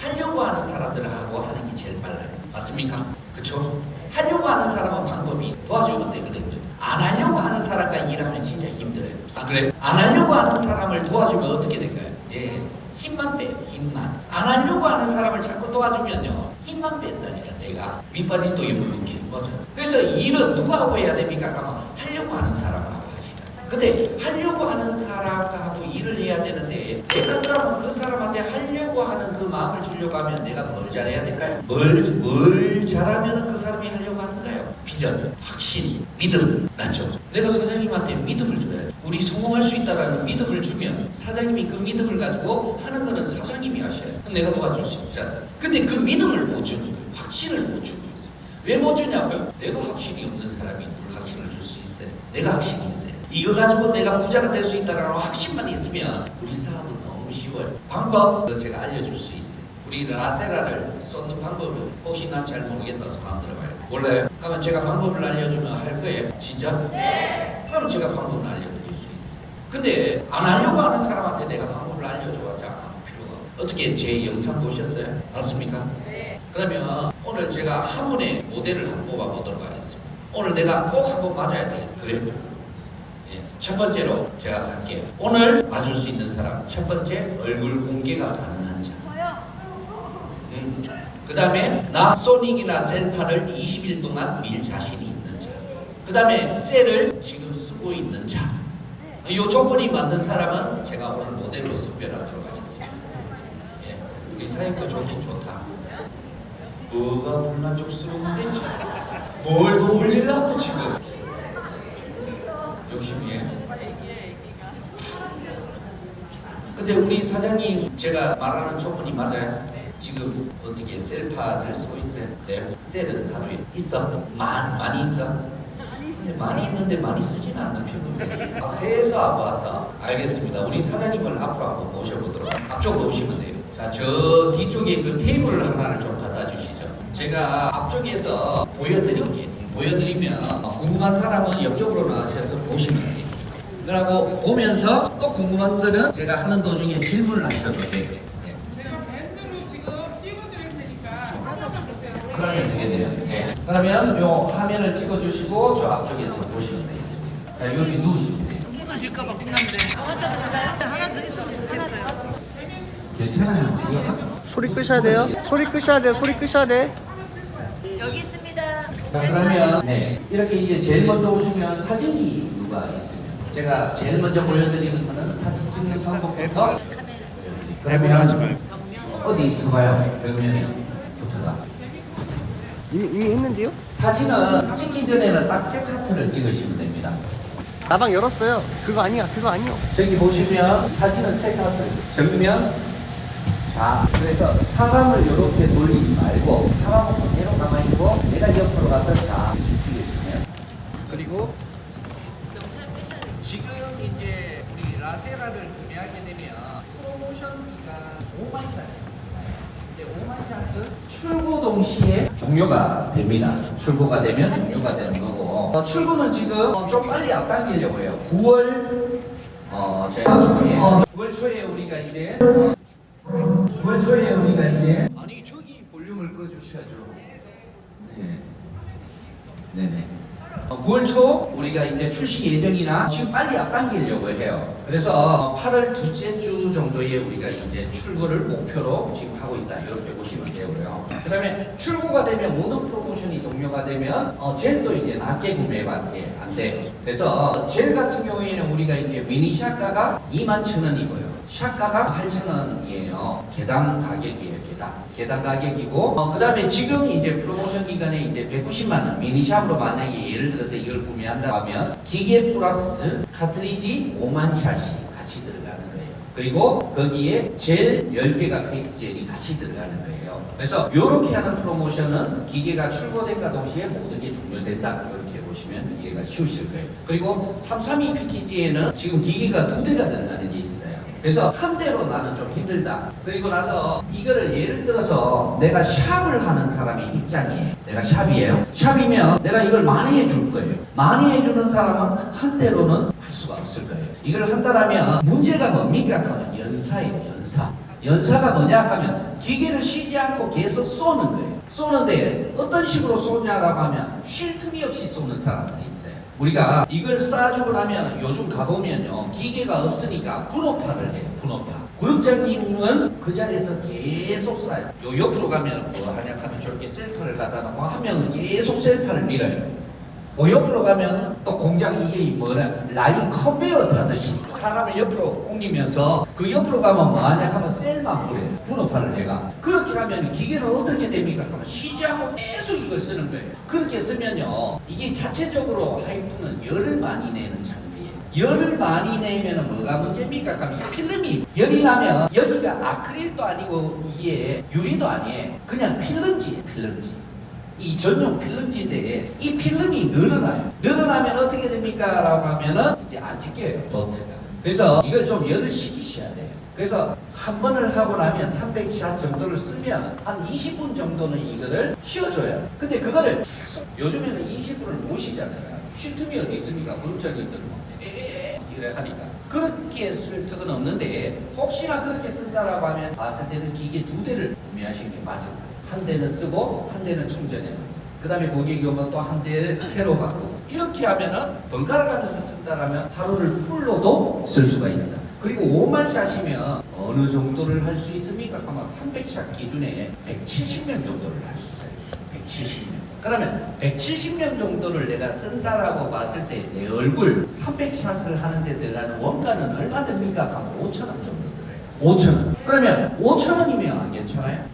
Speaker 1: 하려고 하는 사람들하고 하는 게 제일 빨라요. 맞습니까? 그쵸? 하려고 하는 사람은 방법이 도와주면 되거든요. 안 하려고 하는 사람과 일하면 진짜 힘들어요. 아, 그래요? 안 하려고 하는 사람을 도와주면 어떻게 될까요? 예, 힘만 빼요. 힘만. 안 하려고 하는 사람을 자꾸 도와주면요, 힘만 뺀다니까. 내가 밑빠진 독에 물 붓기는 거죠. 그래서 일은 누가 하고 해야 됩니까? 그러면 하려고 하는 사람하고 하시라. 근데 하려고 하는 사람하고 일을 해야 되는데, 내가 그러면 그 사람한테 하려고 하는 그 마음을 주려고 하면 내가 뭘 잘해야 될까요? 뭘 잘하면 그 사람이 하려고 하는가요? 비전, 확신, 믿음. 맞죠? 내가 사장님한테 믿음을 줘야죠. 우리 성공할 수 있다라는 믿음을 주면 사장님이 그 믿음을 가지고 하는 거는 사장님이 하셔야 내가 도와줄 수 있잖아. 근데 그 믿음을 못 주는 거예요. 확신을 못 주고 있어요. 왜 못 주냐고요? 내가 확신이 없는 사람이 늘 확신을 줄 수 있어요. 내가 확신이 있어요. 이거 가지고 내가 부자가 될 수 있다라는 확신만 있으면 우리 사업은 너무 쉬워요. 방법 제가 알려줄 수 있어요. 우리 라세라를 쏟는 방법을 혹시 난 잘 모르겠다 손 한번 들어봐요. 몰라요? 그러면 제가 방법을 알려주면 할 거예요? 진짜? 네. 그럼 제가 방법을 알려드릴 수 있어요. 근데 안 하려고 하는 사람한테 내가 방법을 알려줘봤자 아무 필요가 없어요. 어떻게 제 영상 보셨어요? 봤습니까? 네. 그러면 오늘 제가 한 분의 모델을 한번 뽑아보도록 하겠습니다. 오늘 내가 꼭 한번 맞아야 돼요. 그래요? 예. 첫 번째로 제가 갈게요. 오늘 맞을 수 있는 사람. 첫 번째, 얼굴 공개가 가능한 자. 그 다음에 나 소닉이나 셀파를 20일 동안 밀 자신이 있는 자. 그 다음에 셀을 지금 쓰고 있는 자. 이 조건이 맞는 사람은 제가 오늘 모델로 선별하도록 하겠습니다. 예. 우리 사장님도 좋긴 좋다. 뭐가 불만족스러운데 지금 뭘 더 올리려고 지금 욕심이에요. 근데 우리 사장님 제가 말하는 조건이 맞아요? 지금 어떻게 셀파를 쓰고 있어요? 네. 셀은 하루에 있어? 많이 있어? 근데 많이 있는데 많이 쓰진 않는 편인데. 아, 세서 안 와서. 알겠습니다. 우리 사장님을 앞으로 한번 모셔보도록. 앞쪽으로 오시면 돼요. 자, 저 뒤쪽에 그 테이블 하나를 좀 갖다 주시죠. 제가 앞쪽에서 보여드릴게요. 보여드리면 궁금한 사람은 옆쪽으로 나와셔서 보시면 돼요. 그러고 보면서 또 궁금한 거는 제가 하는 도중에 질문을 하셔도 돼요. 그러면 되겠네요. 네. 그러면 요 화면을 찍어주시고 저 앞쪽에서 보시면 되겠습니다. 자, 여기 누우시면 돼요.
Speaker 2: 무너질까봐 겁난데. 하나 더 있으면 좋겠어요.
Speaker 1: 괜찮아요.
Speaker 3: 소리 끄셔야 돼요. 소리 끄셔야 돼요. 소리 끄셔야 돼.
Speaker 2: 여기 있습니다.
Speaker 1: 자, 그러면 네, 이렇게 이제 제일 먼저 오시면 사진이 누가 있으면 제가 제일 먼저 보여드리는 거는 사진 찍는 방법부터. 그러면 어디 있을까요? 벽면이 붙어가.
Speaker 3: 이미 했는데요?
Speaker 1: 사진은 찍기 전에는 딱 세 카트를 찍으시면 됩니다.
Speaker 3: 나방 열었어요. 그거 아니야. 그거 아니요.
Speaker 1: 저기 보시면 사진은 세 카트. 정면. 자, 그래서 사람을 이렇게 돌리지 말고 사람은 그대로 가만히 있고 내가 옆으로 가서 자, 찍으시면. 그리고 지금 이제 우리 라세라를 구매하게 되면 프로모션 기간 5만 샷. 이제 5만 샷은 출고 동시에 종료가 됩니다. 출고가 되면 종료가 되는 거고 출고는 지금 좀 빨리 앞당기려고 해요. 9월 초에 9월 초에 우리가 이제 9월 초에 우리가 이제 아니 저기 볼륨을 꺼주셔야죠. 네. 네네. 9월 초 우리가 이제 출시 예정이나 지금 빨리 앞당기려고 해요. 그래서 8월 둘째 주 정도에 우리가 이제 출고를 목표로 지금 하고 있다. 이렇게 보시면 되고요. 그 다음에 출고가 되면 모든 프로모션이 종료가 되면 젤도 이제 낮게 구매밖에 안 돼요. 그래서 젤 같은 경우에는 우리가 이제 미니 샷가가 21,000원이고요. 샷가가 8,000원이에요. 개당 가격이에요. 개당 가격이고 그 다음에 지금 이제 프로모션 기간에 이제 190만원 미니샵으로 만약에 예를 들어서 이걸 구매한다 하면 기계 플러스 카트리지 5만 샷이 같이 들어가는 거예요. 그리고 거기에 젤 10개가 페이스 젤이 같이 들어가는 거예요. 그래서 이렇게 하는 프로모션은 기계가 출고된과 동시에 모든 게 종료된다. 이렇게 보시면 이해가 쉬우실 거예요. 그리고 332 패키지에는 지금 기계가 2대가 들어가는 게 있어요. 그래서 한 대로 나는 좀 힘들다. 그리고 나서 이거를 예를 들어서 내가 샵을 하는 사람의 입장이에요. 내가 샵이에요. 샵이면 내가 이걸 많이 해줄 거예요. 많이 해주는 사람은 한 대로는 할 수가 없을 거예요. 이걸 한다라면 문제가 뭡니까? 하면 연사예요. 연사. 연사가 뭐냐 하면 기계를 쉬지 않고 계속 쏘는 거예요. 쏘는데 어떤 식으로 쏘냐라고 하면 쉴 틈이 없이 쏘는 사람들이 있어요. 우리가 이걸 쏴주고 나면 요즘 가보면요 기계가 없으니까 분호파를 해요. 분호파. 구역장님은 그 자리에서 계속 쏴요. 요 옆으로 가면 뭐 하냐 하면 저렇게 셀파를 갖다 놓고 한 명은 계속 셀파를 밀어요. 그 옆으로 가면 또 공장 이게 뭐냐 라인 컨베이어 타듯이 사람을 옆으로 옮기면서 그 옆으로 가면 뭐하냐 하면 셀만 뿌려요. 분호파를 내가 그렇게 하면 기계는 어떻게 됩니까? 그러면 쉬지 않고 계속 이걸 쓰는 거예요. 그렇게 쓰면요 이게 자체적으로 하이프는 열을 많이 내는 장비예요. 열을 많이 내면 뭐가 문제입니까? 그러면 필름이 열이 나면 여기가 아크릴도 아니고 이게 유리도 아니에요. 그냥 필름지예요. 필름지. 이 전용 필름지인데 이 필름이 늘어나요. 늘어나면 어떻게 됩니까? 라고 하면은 이제 안 찢겨요. 도트가. 그래서 이걸 좀 열을 식히셔야 돼요. 그래서 한 번을 하고 나면 300샷 정도를 쓰면 한 20분 정도는 이거를 쉬어줘요. 근데 그거를 계속 요즘에는 20분을 못 쉬잖아요. 쉴 틈이 어디 있습니까? 그룹장님들은 이래 하니까 그렇게 쓸 틈은 없는데 혹시나 그렇게 쓴다라고 하면 봤을 때는 기계 2대를 구매하시는 게 맞을 거예요. 한 대는 쓰고 한 대는 충전해놓고 그 다음에 고객이 오면 또 한 대를 새로 바꾸고 이렇게 하면은 번갈아 가면서 쓴다라면 하루를 풀로도 쓸 수가 있다. 그리고 5만 샷이면 어느 정도를 할 수 있습니까? 하면 300샷 기준에 170명 정도를 할 수가 있어요. 170명. 그러면 170명 정도를 내가 쓴다라고 봤을 때 내 얼굴 300샷을 하는데 들어가는 원가는 얼마 됩니까? 하면 5,000원 정도 들어요. 5,000원. 그러면 5,000원이면 안 괜찮아요?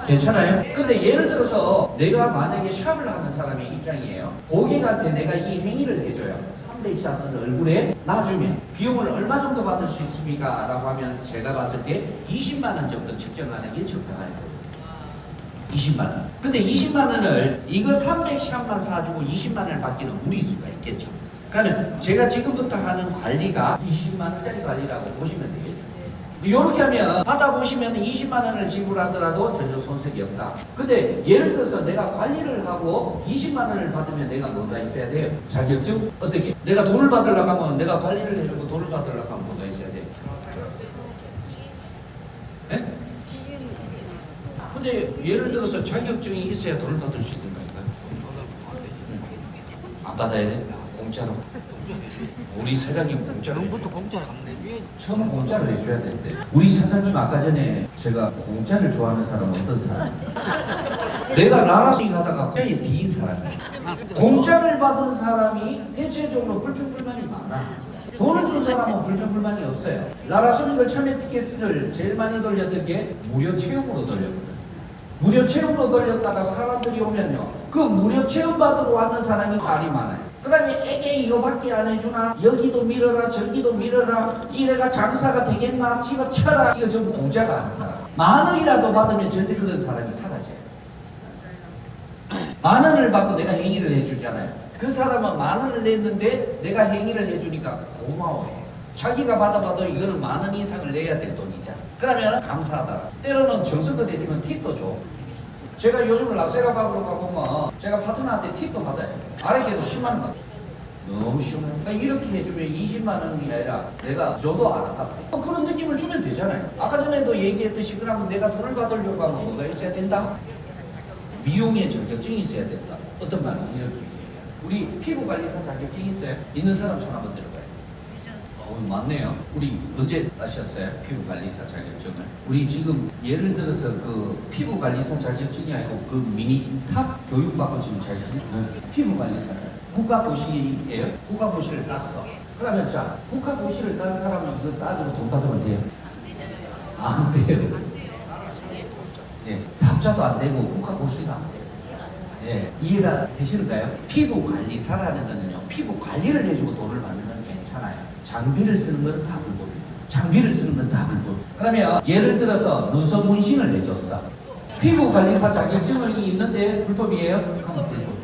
Speaker 1: 괜찮아요? 근데 예를 들어서 내가 만약에 샵을 하는 사람의 입장이에요. 고객한테 내가 이 행위를 해줘요. 300샷을 얼굴에 놔주면 비용을 얼마 정도 받을 수 있습니까? 라고 하면 제가 봤을 때 20만 원 정도 측정하는 게 적당할 거예요. 20만 원. 근데 20만 원을 이거 300샷만 사주고 20만 원을 받기는 무리수가 있겠죠. 그러면 제가 지금부터 하는 관리가 20만 원짜리 관리라고 보시면 되겠죠. 이렇게 하면 받아보시면 20만 원을 지불하더라도 전혀 손색이 없다. 근데 예를 들어서 내가 관리를 하고 20만 원을 받으면 내가 뭐가 있어야 돼요? 자격증? 어떻게? 내가 돈을 받으려고 하면 내가 관리를 해주고 돈을 받으려고 하면 뭐가 있어야 돼요? 네? 근데 예를 들어서 자격증이 있어야 돈을 받을 수 있는 거니까요. 안 받아야 돼? 공짜로? 우리 사장님 공짜로
Speaker 2: 전부터 공짜로 안 내줘야지.
Speaker 1: 처음 공짜로 해줘야 되는데 우리 사장님 아까 전에 제가 공짜를 좋아하는 사람은 어떤 사람? 내가 라라스윙 하다가 회에 뒤인 사람이야. 공짜를 받은 사람이 대체적으로 불평불만이 많아. 돈을 준 사람은 불평불만이 없어요. 라라스윙을 처음에 티켓을 제일 많이 돌렸던 게 무료 체험으로 돌렸거든. 무료 체험으로 돌렸다가 사람들이 오면요 그 무료 체험 받으러 왔는 사람이 말이 많아요. 그 다음에 에게 이거밖에 안 해주나? 여기도 밀어라 저기도 밀어라 이래가 장사가 되겠나? 지가 쳐라. 이거 전부 공짜가 아닌 사람. 만 원이라도 받으면 절대 그런 사람이 사라져요. 만 원을 받고 내가 행위를 해주잖아요. 그 사람은 만 원을 냈는데 내가 행위를 해주니까 고마워해. 자기가 받아봐도 이거는 만 원 이상을 내야 될 돈이잖아. 그러면 감사하다. 때로는 정성껏 해주면 팁도 줘. 제가 요즘 라스베가스로 가보면 제가 파트너한테 팁도 받아요. 아래게도 10만 원 받아요. 너무 시원해. 그러니까 이렇게 해주면 20만 원이 아니라 내가 줘도 안 아깝대. 그런 느낌을 주면 되잖아요. 아까 전에도 얘기했듯이 그러면 내가 돈을 받으려고 하면 뭐가 있어야 된다? 미용의 자격증이 있어야 된다. 어떤 말은 이렇게 얘기해요. 우리 피부관리사 자격증이 있어요? 있는 사람 손 한번 들어봐요. 맞네요. 우리 언제 따셨어요? 피부관리사 자격증을? 우리 지금 예를 들어서 그 피부관리사 자격증이 아니고 그 미니탑 교육받고 지금 자격증? 피부관리사 국가고시예요? 국가고시를 땄어. 그러면 자 국가고시를 딴 사람은 이거 싸주고 돈 받으면 돼요? 안 돼요. 예, 삽자도 안 되고 국가고시도 안 돼요. 예, 이해가 되시는가요? 피부관리사라는 거는요 피부 관리를 해주고 돈을 받는 건 괜찮아요. 장비를 쓰는 건 다 불법이에요. 장비를 쓰는 건 다 불법. 그러면 예를 들어서 눈썹 문신을 해줬어. 피부관리사 자격증이 있는데 불법이에요? 그럼 불법이에요.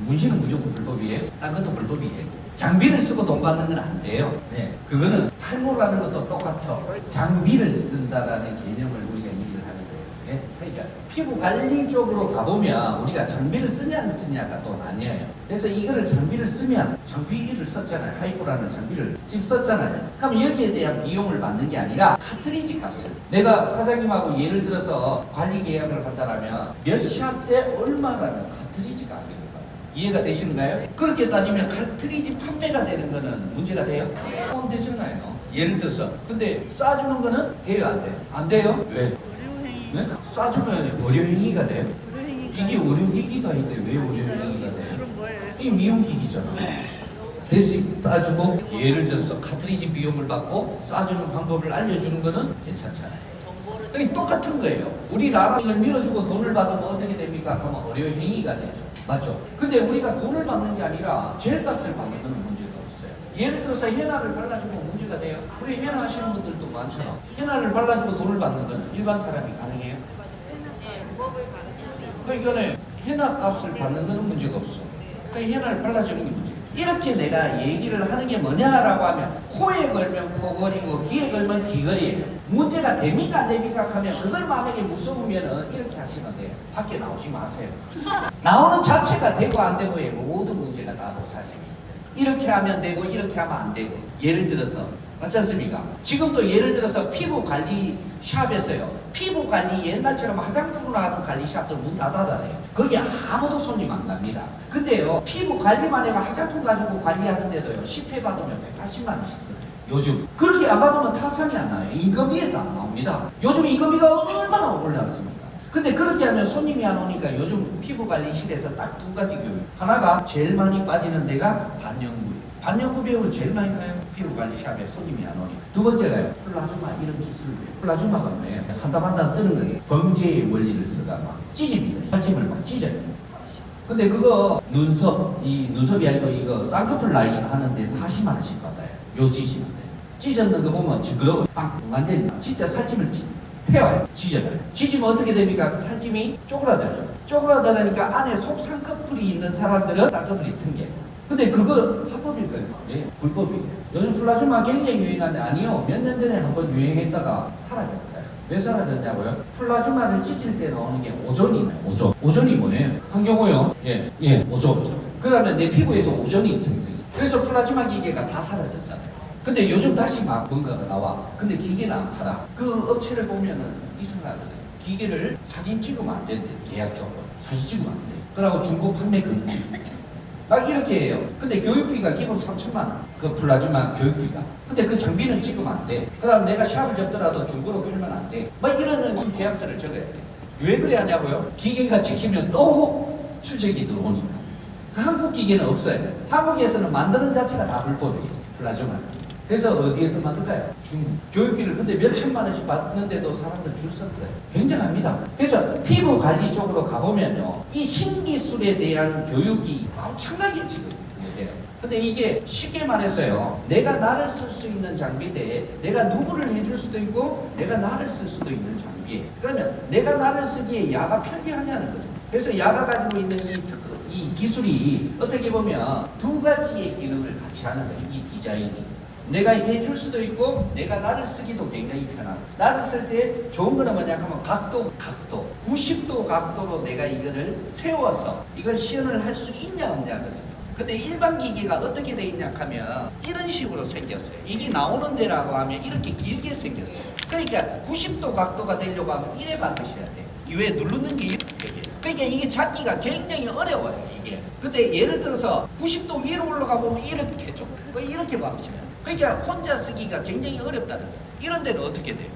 Speaker 1: 문신은 무조건 불법이에요? 딴 것도 불법이에요. 장비를 쓰고 돈 받는 건 안 돼요. 네, 그거는 탈모라는 것도 똑같아. 장비를 쓴다라는 개념을 우리가 이해를 하는 거예요. 네? 그러니까 피부 관리 쪽으로 가보면 우리가 장비를 쓰냐 안 쓰냐가 또 나뉘어요. 그래서 이거를 장비를 쓰면 장비를 썼잖아요. 하이프라는 장비를 지금 썼잖아요. 그럼 여기에 대한 비용을 받는 게 아니라 카트리지 값을 내가 사장님하고 예를 들어서 관리 계약을 한다면 몇 샷에 얼마라는 카트리지 가격을 받아요. 이해가 되시는가요? 그렇게 따지면 카트리지 판매가 되는 거는 문제가 돼요? 안 되잖아요. 예를 들어서 근데 쏴주는 거는 돼요 안 돼요? 안 돼요? 왜?
Speaker 2: 불효행위.
Speaker 1: 네? 쏴주면 의료행위가 돼요?
Speaker 2: 불효행위.
Speaker 1: 이게 의료기기다 인데 왜 의료행위가 돼요?
Speaker 2: 그럼 뭐예요?
Speaker 1: 이 미용기기잖아. 대신 쏴주고 예를 들어서 카트리지 비용을 받고 쏴주는 방법을 알려주는 거는 괜찮잖아요. 그러니까 똑같은 거예요. 우리 라방 이걸 밀어주고 돈을 받으면 어떻게 됩니까? 그러면 의료행위가 되죠. 맞죠? 근데 우리가 돈을 받는 게 아니라 젤값을 받는 거는 문제가 없어요. 예를 들어서 헤나를 발라주면 문제가 돼요. 우리 헤나 하시는 분들도 많잖아. 헤나를 발라주고 돈을 받는 거는 일반 사람이 가능해요? 그러니까 헤나 값을 받는 거는 문제가 없어. 그러니까 헤나를 발라주는 게 문제. 이렇게 내가 얘기를 하는 게 뭐냐라고 하면 코에 걸면 코걸이고 귀에 걸면 귀걸이에요. 문제가 됩니까 안 됩니까 하면 그걸 만약에 무서우면은 이렇게 하시면 돼요. 밖에 나오지 마세요. 나오는 자체가 되고 안 되고의 모든 문제가 다 도사리고 있어요. 이렇게 하면 되고 이렇게 하면 안 되고. 예를 들어서 맞지 않습니까? 지금도 예를 들어서 피부 관리 샵에서요. 피부 관리 옛날처럼 화장품으로 하는 관리 샵들 문 다 닫아요. 거기 아무도 손님 안 갑니다. 근데요 피부 관리만 해가 화장품 가지고 관리하는데도요 10회 받으면 180만 원씩 들어요. 요즘 그렇게 안 받으면 타산이 안 나요. 인건비에서 안 나옵니다. 요즘 인건비가 얼마나 올랐습니까? 근데 그렇게 하면 손님이 안 오니까 요즘 피부관리실에서 딱 두 가지 교육. 하나가 제일 많이 빠지는 데가 반영구예요. 반영구비용으로 제일 많이 가요. 피부관리샵에 손님이 안 오니까. 두 번째가요. 플라즈마 이런 기술이에요. 플라즈마가 뭐예요? 한땀한땀 뜨는 거지. 번개의 원리를 쓰다가 막 찢입니다. 살찜을 막 찢어요. 근데 그거 이 눈썹이 아니고 이거 쌍꺼풀 라인 하는데 40만 원씩 받아요. 요 찢으면 돼. 찢었는 거 보면 징그러워. 빵 완전히 진짜 살찜을 태워요. 찢어요. 찢으면 어떻게 됩니까? 살찜이 쪼그라들죠. 쪼그라들으니까 안에 속 쌍꺼풀이 있는 사람들은 쌍꺼풀이 생겨요. 근데 그거 합법일까요? 예, 불법이에요. 요즘 플라즈마 굉장히 유행하는데 아니요. 몇 년 전에 한번 유행했다가 사라졌어요. 왜 사라졌냐고요? 플라즈마를 찢을 때 나오는 게 오존이에요. 오존. 오존이 뭐예요? 한 경우요. 오존. 그러면 내 피부에서 오존이 생성이. 그래서 플라즈마 기계가 다 사라졌잖아요. 근데 요즘 다시 막 뭔가가 나와. 근데 기계는 안 팔아. 그 업체를 보면은 이상하거든요. 기계를 사진 찍으면 안 된대. 계약 조건. 사진 찍으면 안 돼. 그러고 중고 판매 금지. 막 이렇게 해요. 근데 교육비가 기본 3천만 원. 그 플라즈마 교육비가. 근데 그 장비는 찍으면 안 돼. 그럼 내가 샵을 접더라도 중고로 팔면 안 돼. 막 이러는 계약서를 적어야 돼. 왜 그래 하냐고요? 기계가 찍히면 또 추적이 들어오니까. 한국 기계는 없어요. 한국에서는 만드는 자체가 다 불법이에요. 플라즈마는. 그래서 어디에서 만들까요? 중국. 교육비를 근데 몇 천만 원씩 받는데도 사람들 줄 섰어요. 굉장합니다. 그래서 피부 관리 쪽으로 가보면요. 이 신기술에 대한 교육이 엄청나게 지금 돼요. 근데 이게 쉽게 말해서요. 내가 나를 쓸 수 있는 장비인데 내가 누구를 해줄 수도 있고 내가 나를 쓸 수도 있는 장비예요. 그러면 내가 나를 쓰기에 야가 편리하냐는 거죠. 그래서 야가 가지고 있는 이 기술이 어떻게 보면 두 가지의 기능을 같이 하는 거예요. 이 디자인이. 내가 해줄 수도 있고 내가 나를 쓰기도 굉장히 편하고 나를 쓸 때 좋은 거는 뭐냐 하면 각도 90도 각도로 내가 이거를 세워서 이걸 시연을 할 수 있냐 없냐거든요. 근데 일반 기계가 어떻게 돼 있냐 하면 이런 식으로 생겼어요. 이게 나오는 데라고 하면 이렇게 길게 생겼어요. 그러니까 90도 각도가 되려고 하면 이래 박으셔야 돼요. 왜 누르는 게 이렇게. 그러니까 이게 잡기가 굉장히 어려워요. 이게. 근데 예를 들어서 90도 위로 올라가 보면 이렇게 좀 이렇게 박으셔야 돼요. 그러니까 혼자 쓰기가 굉장히 어렵다는 거예요. 이런 데는 어떻게 돼요?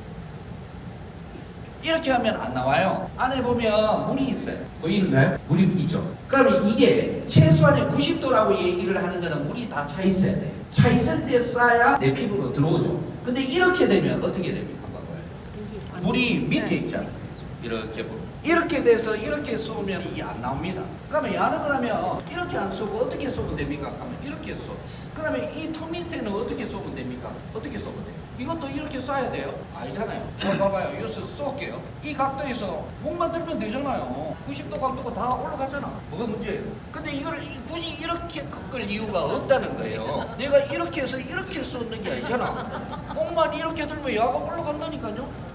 Speaker 1: 이렇게 하면 안 나와요. 안에 보면 물이 있어요. 보이는가요? 물이 있죠. 그러면 이게 최소한의 90도라고 얘기를 하는 거는 물이 다 차 있어야 돼요. 차 있을 때 쏴야 내 피부로 들어오죠. 근데 이렇게 되면 어떻게 됩니까? 물이 밑에 있잖아요. 이렇게 보면. 이렇게 돼서 이렇게 쏘면 이게 안 나옵니다. 그러면 야는 그러면 이렇게 안 쏘고 어떻게 쏘면 됩니까? 하면 이렇게 쏘. 그러면 이 턱 밑에는 어떻게 쏘면 됩니까? 어떻게 쏘면 돼요? 이것도 이렇게 쏴야 돼요? 아니잖아요. 봐봐요. 여기서 쏠게요. 이 각도에서 목만 들면 되잖아요. 90도 각도가 다 올라가잖아. 뭐가 문제예요? 근데 이걸 굳이 이렇게 꺾을 이유가 없다는 거예요. 내가 이렇게 해서 이렇게 쏘는 게 아니잖아. 목만 이렇게 들면 야가 올라간다니까요.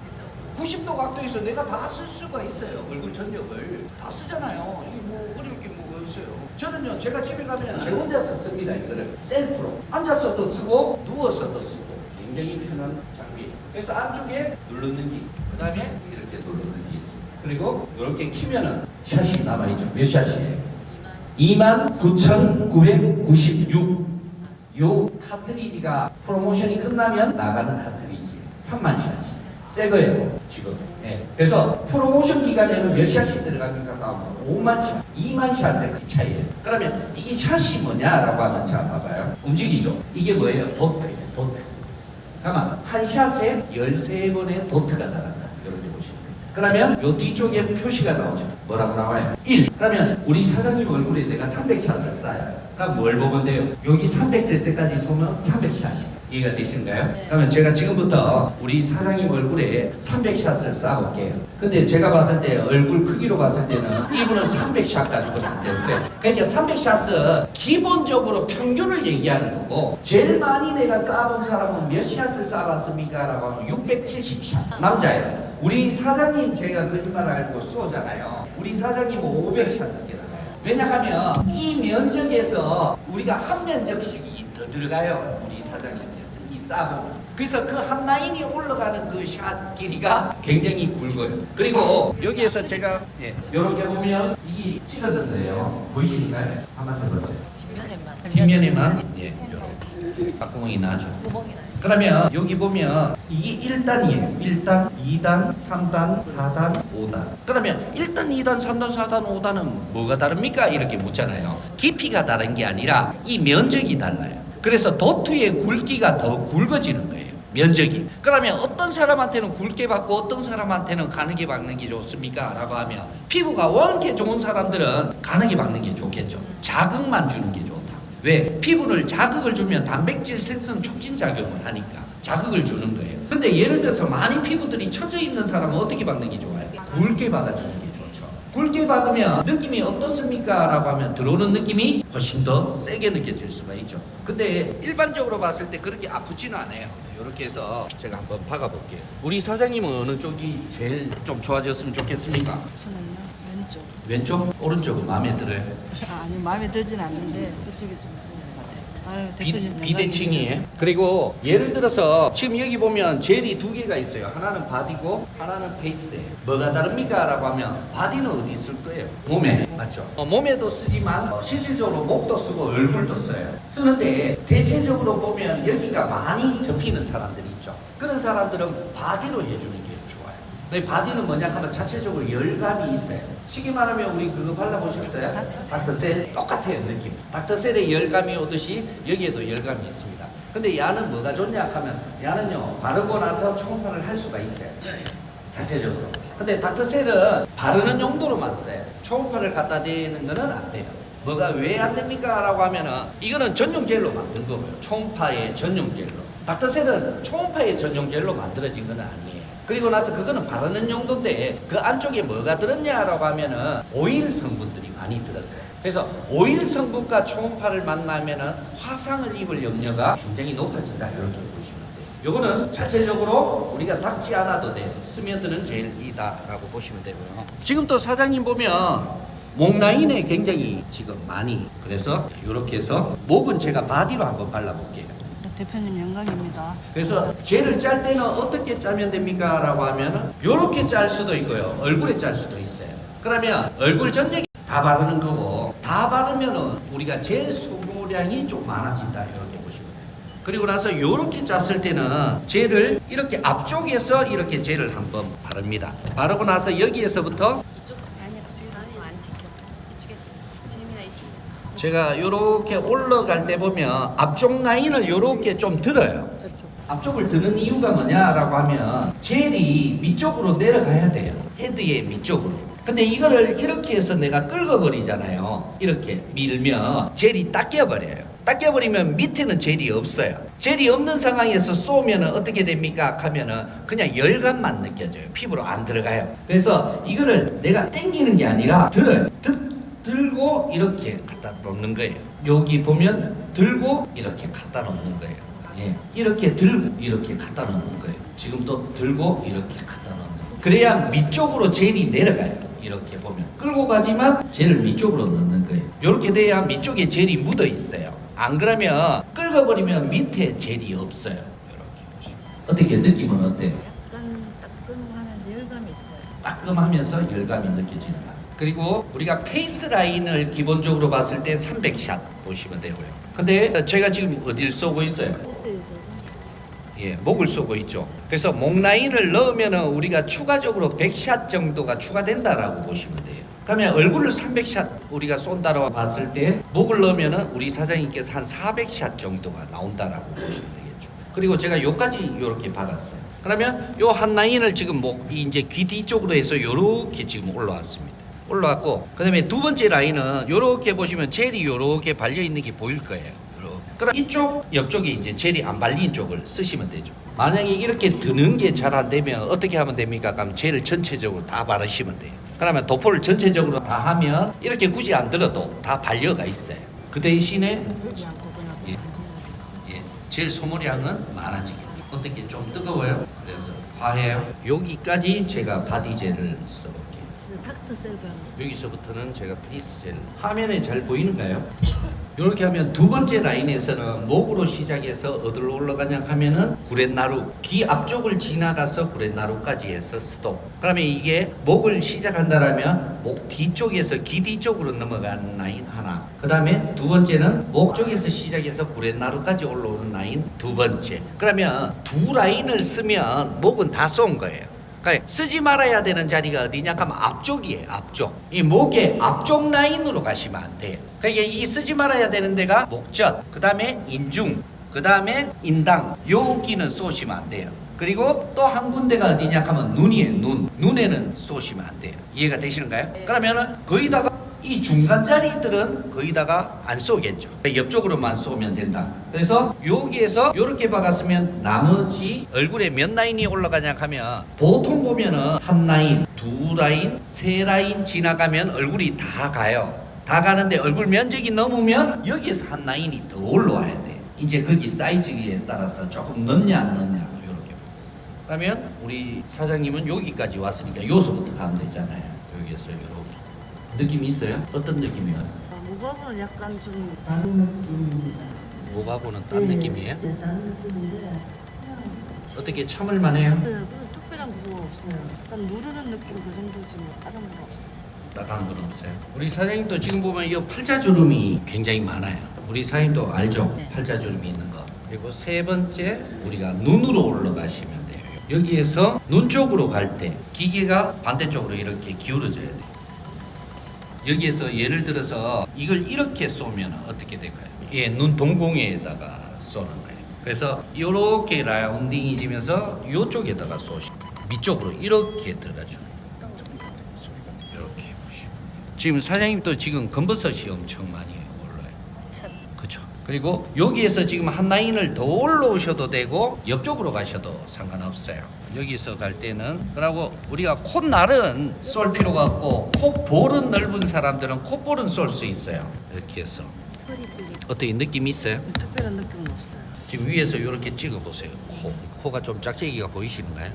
Speaker 1: 90도 각도에서 내가 다 쓸 수가 있어요. 얼굴 전력을 다 쓰잖아요. 이게 뭐 어려울 게 뭐가 있어요. 저는요, 제가 집에 가면 제 혼자서 씁니다. 이거를 셀프로 앉아서도 쓰고 누워서도 쓰고 굉장히 편한 장비. 그래서 안쪽에 누르는기, 그 다음에 이렇게 누르는기 있습니다. 그리고 이렇게 키면은 샷이 남아있죠. 몇 샷이에요? 29,996. 요 카트리지가 프로모션이 끝나면 나가는 카트리지 3만 샷이. 새 거예요, 지금. 네. 그래서 프로모션 기간에는 몇 샷이 들어갑니까? 가면 5만 샷, 2만 샷의 그 차이예요. 그러면 이 샷이 뭐냐라고 하면 자 봐봐요. 움직이죠. 이게 뭐예요? 도트예요, 도트. 그러면 한 샷에 13번의 도트가 나간다. 이렇게 보시면 돼요. 그러면 요 뒤쪽에 표시가 나오죠. 뭐라고 나와요? 1. 그러면 우리 사장님 얼굴에 내가 300샷을 쏴요. 그럼 뭘 보면 돼요? 여기 300 될 때까지 쏘면 300샷이. 이해가 되신가요?
Speaker 2: 네.
Speaker 1: 그러면 제가 지금부터 우리 사장님 얼굴에 300샷을 쏴볼게요. 근데 제가 봤을 때 얼굴 크기로 봤을 때는 이분은 300샷 가지고는 안 되는데, 그러니까 300샷은 기본적으로 평균을 얘기하는 거고, 제일 많이 내가 쏴본 사람은 몇 샷을 쏴봤습니까? 라고 하면 670샷. 남자예요. 우리 사장님 제가 거짓말 알고 쏘잖아요. 우리 사장님은 500샷 넘게 나가요. 왜냐하면 이 면적에서 우리가 한 면적씩이 더 들어가요. 우리 사장님께서 이 싸고. 그래서 그 한 라인이 올라가는 그 샷 길이가 굉장히 굵어요. 그리고 여기에서 제가 이렇게 보면 이게 찌그러져요. 보이시나요? 한번 해보세요. 뒷면에만 이렇게 앞구멍이 나죠.
Speaker 2: 구멍이 나요.
Speaker 1: 그러면 여기 보면 이게 1단이에요. 1단, 2단, 3단, 4단, 5단. 그러면 1단, 2단, 3단, 4단, 5단은 뭐가 다릅니까? 이렇게 묻잖아요. 깊이가 다른 게 아니라 이 면적이 달라요. 그래서 도트의 굵기가 더 굵어지는 거예요. 면적이. 그러면 어떤 사람한테는 굵게 받고 어떤 사람한테는 가늘게 박는 게 좋습니까? 라고 하면 피부가 원체 좋은 사람들은 가늘게 박는 게 좋겠죠. 자극만 주는 게 좋다. 왜? 피부를 자극을 주면 단백질 생성 촉진 작용을 하니까 자극을 주는 거예요. 근데 예를 들어서 많이 피부들이 처져 있는 사람은 어떻게 박는 게 좋아요? 굵게 박아주는 게 좋죠. 굵게 박으면 느낌이 어떻습니까? 라고 하면 들어오는 느낌이 훨씬 더 세게 느껴질 수가 있죠. 근데 일반적으로 봤을 때 그렇게 아프지는 않아요. 이렇게 해서 제가 한번 박아볼게요. 우리 사장님은 어느 쪽이 제일 좀 좋아졌으면 좋겠습니까?
Speaker 2: 저는 왼쪽.
Speaker 1: 왼쪽? 오른쪽은 마음에 들어요?
Speaker 2: 아니 마음에 들진 않는데 그쪽이 좀 좋은 것 같아요. 아유 대표님
Speaker 1: 비대칭이에요. 그리고 예를 들어서 지금 여기 보면 젤이 두 개가 있어요. 하나는 바디고 하나는 페이스예요. 뭐가 다릅니까? 라고 하면 바디는 어디 있을 거예요? 몸에. 맞죠? 몸에도 쓰지만 실질적으로 목도 쓰고 얼굴도 써요. 쓰는데 대체적으로 보면 여기가 많이 접히는 사람들이 있죠. 그런 사람들은 바디로 해주는 게 좋아요. 근데 바디는 뭐냐 하면 자체적으로 열감이 있어요. 쉽게 말하면 우리 그거 발라보셨어요? 닥터셀 똑같아요 느낌. 닥터셀에 열감이 오듯이 여기에도 열감이 있습니다. 근데 야는 뭐가 좋냐 하면 야는요 바르고 나서 초음파를 할 수가 있어요. 자체적으로. 근데 닥터셀은 바르는 용도로만 써요. 초음파를 갖다 대는 거는 안 돼요. 뭐가 왜 안 됩니까? 라고 하면은 이거는 전용 젤로 만든 거고요. 초음파의 전용 젤로. 닥터셀은 초음파의 전용 젤로 만들어진 건 아니에요. 그리고 나서 그거는 바르는 용도인데 그 안쪽에 뭐가 들었냐라고 하면은 오일 성분들이 많이 들었어요. 그래서 오일 성분과 초음파를 만나면은 화상을 입을 염려가 굉장히 높아진다. 이렇게 보시면 돼요. 요거는 자체적으로 우리가 닦지 않아도 돼요. 스며드는 젤이다라고 보시면 되고요. 지금 또 사장님 보면 목 라인에 굉장히 지금 많이, 그래서 이렇게 해서 목은 제가 바디로 한번 발라볼게요.
Speaker 2: 대표님 영광입니다.
Speaker 1: 그래서 젤을 짤 때는 어떻게 짜면 됩니까? 라고 하면은 요렇게 짤 수도 있고요. 얼굴에 짤 수도 있어요. 그러면 얼굴 전역에 다 바르는 거고, 다 바르면은 우리가 젤 소모량이 좀 많아진다. 이렇게 보시면 돼요. 그리고 나서 요렇게 짰을 때는 젤을 이렇게 앞쪽에서 이렇게 젤을 한번 바릅니다. 바르고 나서 여기에서부터
Speaker 4: 아니야, 그쪽에서 안 찍혀. 이쪽에서 재미나 이쪽.
Speaker 1: 제가 요렇게 올라갈 때 보면 앞쪽 라인을 요렇게 좀 들어요. 앞쪽을 드는 이유가 뭐냐라고 하면 젤이 밑쪽으로 내려가야 돼요. 헤드의 밑쪽으로. 근데 이거를 이렇게 해서 내가 긁어버리잖아요. 이렇게 밀면 젤이 딱 껴버려요. 닦여버리면 밑에는 젤이 없어요. 젤이 없는 상황에서 쏘면 어떻게 됩니까? 하면은 그냥 열감만 느껴져요. 피부로 안 들어가요. 그래서 이거를 내가 당기는 게 아니라 들고 이렇게 갖다 놓는 거예요. 여기 보면 들고 이렇게 갖다 놓는 거예요. 예, 이렇게 들고 이렇게 갖다 놓는 거예요. 지금 또 들고 이렇게 갖다 놓는 거예요. 그래야 밑쪽으로 젤이 내려가요. 이렇게 보면 끌고 가지만 젤을 밑쪽으로 넣는 거예요. 이렇게 돼야 밑쪽에 젤이 묻어 있어요. 안 그러면 끌어버리면 밑에 젤이 없어요. 이렇게 보시면. 어떻게 느낌은 어때요?
Speaker 2: 약간 따끔하면서 열감이 있어요.
Speaker 1: 따끔하면서 열감이 느껴진다. 그리고 우리가 페이스 라인을 기본적으로 봤을 때 300샷 보시면 되고요. 근데 제가 지금 어딜 쏘고 있어요? 예, 목을 쏘고 있죠. 그래서 목 라인을 넣으면은 우리가 추가적으로 100샷 정도가 추가된다라고 보시면 돼요. 그러면 얼굴을 300샷 우리가 쏜다라고 봤을 때 목을 넣으면은 우리 사장님께서 한 400샷 정도가 나온다라고 보시면 되겠죠. 그리고 제가 요까지 요렇게 박았어요. 그러면 요 한 라인을 지금 목 이제 귀 뒤쪽으로 해서 요렇게 지금 올라왔습니다. 올라왔고 그다음에 두 번째 라인은 요렇게 보시면 젤이 요렇게 발려 있는 게 보일 거예요. 그럼 이쪽 옆쪽에 이제 젤이 안 발린 쪽을 쓰시면 되죠. 만약에 이렇게 드는 게 잘 안 되면 어떻게 하면 됩니까? 그럼 젤을 전체적으로 다 바르시면 돼요. 그러면 도포를 전체적으로 다 하면 이렇게 굳이 안 들어도 다 발려가 있어요. 그 대신에 예, 젤 소모량은 많아지겠죠. 어떻게 좀 뜨거워요? 그래서 화해요. 여기까지 제가 바디젤을 써볼게요.
Speaker 2: 닥터 셀프
Speaker 1: 여기서부터는 제가 페이스 젤. 화면에 잘 보이는가요? 이렇게 하면 두 번째 라인에서는 목으로 시작해서 어디로 올라가냐 하면은 구렛나루, 귀 앞쪽을 지나가서 구렛나루까지 해서 스톱. 그러면 이게 목을 시작한다라면 목 뒤쪽에서 귀 뒤쪽으로 넘어가는 라인 하나. 그 다음에 두 번째는 목 쪽에서 시작해서 구렛나루까지 올라오는 라인 두 번째. 그러면 두 라인을 쓰면 목은 다 쏜 거예요. 그러니까 쓰지 말아야 되는 자리가 어디냐 하면 앞쪽이에요. 앞쪽. 이 목의 앞쪽 라인으로 가시면 안 돼요. 그러니까 이 쓰지 말아야 되는 데가 목젖, 그 다음에 인중, 그 다음에 인당. 여기는 쏘시면 안 돼요. 그리고 또 한 군데가 어디냐 하면 눈이에요. 눈에는 쏘시면 안 돼요. 이해가 되시는가요? 그러면은 거기다가 이 중간 자리들은 거기다가 안 쏘겠죠. 옆쪽으로만 쏘면 된다. 그래서 여기에서 이렇게 박았으면 나머지 얼굴에 몇 라인이 올라가냐 하면 보통 보면은 한 라인, 두 라인, 세 라인 지나가면 얼굴이 다 가요. 다 가는데 얼굴 면적이 넘으면 여기에서 한 라인이 더 올라와야 돼. 이제 거기 사이즈에 따라서 조금 넣냐 안 넣냐 이렇게. 그러면 우리 사장님은 여기까지 왔으니까 여기서부터 가면 되잖아요. 여기에서 이렇게. 느낌이 있어요? 어떤 느낌이에요?
Speaker 2: 목하고는 약간 좀 다른 느낌입니다.
Speaker 1: 목하고는 딴 느낌이에요?
Speaker 2: 네, 다른 느낌인데 그냥
Speaker 1: 어떻게 참을만 해요?
Speaker 2: 그 특별한 그거 없어요. 약간 누르는 느낌 그 정도지 뭐 다른 건 없어요.
Speaker 1: 딱한 건 없어요. 우리 사장님도 지금 보면 이 팔자주름이 굉장히 많아요. 우리 사장님도 알죠?
Speaker 2: 네.
Speaker 1: 팔자주름이 있는 거. 그리고 세 번째 우리가 눈으로 올라가시면 돼요. 여기에서 눈 쪽으로 갈 때 기계가 반대쪽으로 이렇게 기울어져야 돼요. 여기에서 예를 들어서 이걸 이렇게 쏘면 어떻게 될까요? 예, 눈 동공에다가 쏘는 거예요. 그래서 이렇게 라운딩이 지면서 이쪽에다가 쏘시면 밑쪽으로 이렇게 들어가죠. 이렇게 보시면 지금 사장님도 지금 검버섯이 엄청 많이 올라요. 그렇죠. 그리고 여기에서 지금 한 라인을 더 올라오셔도 되고 옆쪽으로 가셔도 상관없어요. 여기서 갈 때는 그리고 우리가 콧날은 쏠 필요가 없고 콧볼은 넓은 사람들은 콧볼은 쏠 수 있어요. 이렇게 해서
Speaker 4: 소리 들리고.
Speaker 1: 어떻게 느낌이 있어요?
Speaker 2: 특별한 느낌은 없어요.
Speaker 1: 지금 위에서 이렇게 찍어 보세요. 코가 좀 짝짝이가 보이시는가요?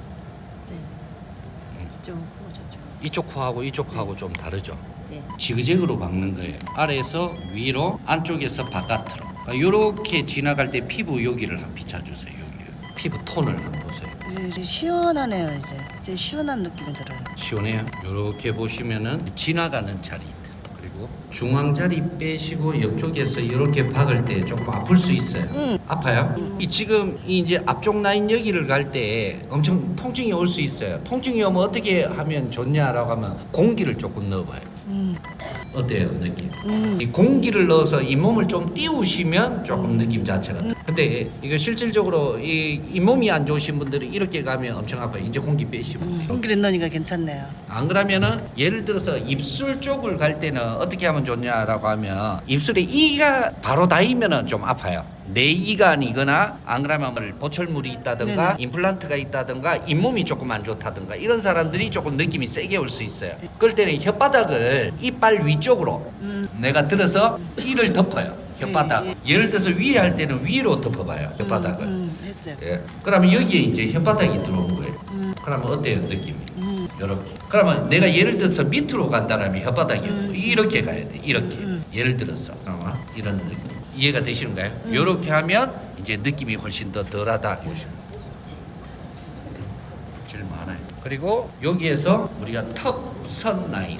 Speaker 4: 네. 이쪽은 크고 저쪽.
Speaker 1: 이쪽 코하고 이쪽 코하고 좀 다르죠.
Speaker 4: 네.
Speaker 1: 지그재그로 박는 거예요. 아래에서 위로, 안쪽에서 바깥으로. 이렇게 지나갈 때 피부 여기를 한번 비춰주세요. 여기 피부 톤을 한번 보세요.
Speaker 2: 이제 시원하네요. 이제 시원한 느낌이 들어요.
Speaker 1: 시원해요. 이렇게 보시면은 지나가는 자리. 그리고 중앙 자리 빼시고 옆쪽에서 이렇게 박을 때 조금 아플 수 있어요. 아파요? 이 지금 이제 앞쪽 라인 여기를 갈 때 엄청 통증이 올 수 있어요. 통증이 오면 어떻게 하면 좋냐라고 하면 공기를 조금 넣어봐요. 어때요 느낌? 이 공기를 넣어서 잇몸을 좀 띄우시면 조금 느낌 자체가. 근데 이거 실질적으로 이 잇몸이 안 좋으신 분들은 이렇게 가면 엄청 아파요. 이제 공기 빼시면 돼요.
Speaker 2: 공기를 넣으니까 괜찮네요.
Speaker 1: 안 그러면은 예를 들어서 입술 쪽을 갈 때는 어떻게 하면 좋냐라고 하면 입술에 이가 바로 닿으면은 좀 아파요. 내 이가 아니거나 안 그러면 보철물이 있다든가 임플란트가 있다든가 잇몸이 조금 안 좋다든가 이런 사람들이 조금 느낌이 세게 올 수 있어요. 그럴 때는 혓바닥을 이빨 위쪽으로 내가 들어서 이를 덮어요. 혓바닥. 예를 들어서 위에 할 때는 위로 덮어봐요. 혓바닥을.
Speaker 2: 했죠.
Speaker 1: 예. 그러면 여기에 이제 혓바닥이 들어온 거예요. 그러면 어때요 느낌이? 이렇게. 그러면 내가 예를 들어서 밑으로 간다라면 혓바닥이 이렇게 가야 돼. 이렇게. 예를 들어서 아마 이런 느낌. 이해가 되시는가요? 이렇게 하면 이제 느낌이 훨씬 더 덜하다. 제일 많아요. 그리고 여기에서 우리가 턱 선 라인.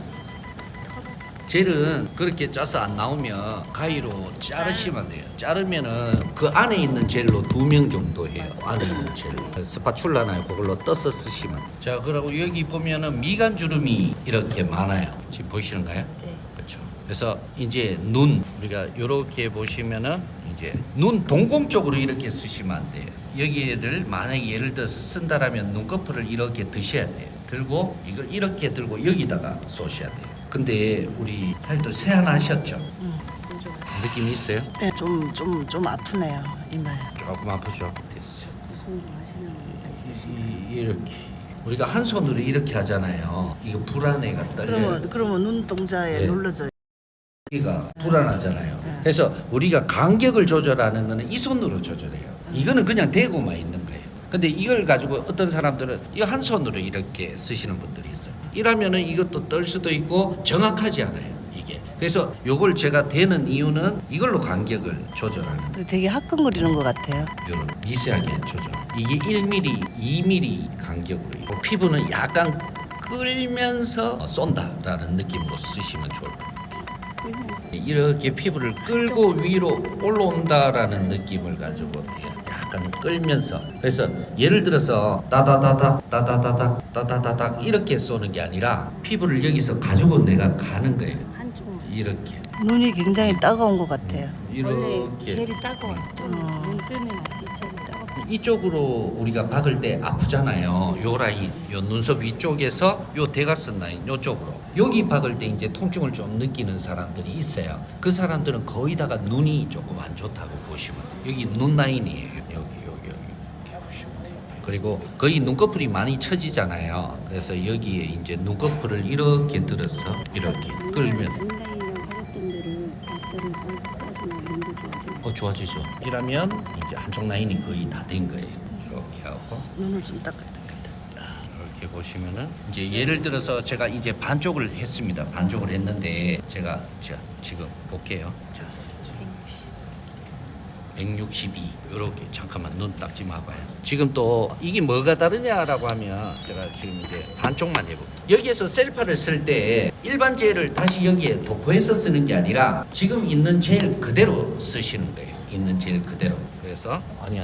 Speaker 1: 젤은 그렇게 짜서 안 나오면 가위로 자르시면 돼요. 자르면은 그 안에 있는 젤로 2명 정도 해요. 안에 있는 젤. 스파츌라나요. 그걸로 떠서 쓰시면. 자, 그리고 여기 보면은 미간 주름이 이렇게 많아요. 지금 보이시는가요?
Speaker 4: 네.
Speaker 1: 그렇죠. 그래서 이제 눈 우리가 이렇게 보시면은 이제 눈 동공 쪽으로 이렇게 쓰시면 안 돼요. 여기를 만약에 예를 들어서 쓴다라면 눈꺼풀을 이렇게 드셔야 돼요. 들고 이걸 이렇게 들고 여기다가 쏘셔야 돼요. 근데 우리 사장님도 세안하셨죠?
Speaker 4: 좀 좋아요.
Speaker 1: 느낌이 있어요?
Speaker 2: 네, 좀 아프네요 이마에.
Speaker 1: 조금 아프죠? 됐어요.
Speaker 4: 무슨 좀 하시는 분가 있으신가요?
Speaker 1: 이렇게 우리가 한 손으로 이렇게 하잖아요. 이거 불안해가 떨려요.
Speaker 2: 그러면 눈동자에
Speaker 1: 네.
Speaker 2: 눌러져요.
Speaker 1: 여기가 불안하잖아요. 그래서 우리가 간격을 조절하는 거는 이 손으로 조절해요. 이거는 그냥 대고만 있는 거예요. 근데 이걸 가지고 어떤 사람들은 이 한 손으로 이렇게 쓰시는 분들이 있어요. 이러면은 이것도 떨 수도 있고 정확하지 않아요. 이게. 그래서 요걸 제가 대는 이유는 이걸로 간격을 조절하는 거예요.
Speaker 2: 근데 되게 화끈거리는 것 같아요.
Speaker 1: 요런 미세하게 조절. 이게 1mm, 2mm 간격으로 있고 피부는 약간 끌면서 쏜다라는 느낌으로 쓰시면 좋을 겁니다.
Speaker 4: 끌면서.
Speaker 1: 이렇게 피부를 끌고 위로 올라온다라는 느낌을 가지고 약간 끌면서. 그래서 예를 들어서 따다다닥 따다다닥 따다다닥 이렇게 쏘는 게 아니라 피부를 여기서 가지고 내가 가는 거예요.
Speaker 4: 한쪽만.
Speaker 1: 이렇게
Speaker 2: 눈이 굉장히 따가운 것 같아요.
Speaker 4: 원래
Speaker 1: 이렇게
Speaker 4: 젤이 따가워요. 눈 뜨면 이 젤이 따가워.
Speaker 1: 이쪽으로 우리가 박을 때 아프잖아요. 요 라인, 요 눈썹 위쪽에서 요 대각선 라인 요쪽으로. 여기 박을 때 이제 통증을 좀 느끼는 사람들이 있어요. 그 사람들은 거의다가 눈이 조금 안 좋다고 보시면 돼요. 여기 눈 라인이에요. 여기 이렇게 보시면 돼요. 그리고 거의 눈꺼풀이 많이 처지잖아요. 그래서 여기에 이제 눈꺼풀을 이렇게 들어서 이렇게 끌면
Speaker 4: 온라인이랑 하셨던 데를 발사를 써주면 눈도 좋아지나요?
Speaker 1: 좋아지죠. 이러면 이제 한쪽 라인이 거의 다 된 거예요. 이렇게 하고
Speaker 2: 눈을 좀 닦아야 되겠다.
Speaker 1: 이렇게 보시면은 이제 예를 들어서 제가 이제 반쪽을 했습니다. 반쪽을 했는데 제가 지금 볼게요. 자, 162 이렇게 잠깐만 눈 닦지 마봐요. 지금 또 이게 뭐가 다르냐라고 하면 제가 지금 이제 반쪽만 해볼게요. 여기에서 셀파를 쓸 때 일반 젤을 다시 여기에 도포해서 쓰는 게 아니라 지금 있는 젤 그대로 쓰시는 거예요. 있는 젤 그대로. 그래서 아니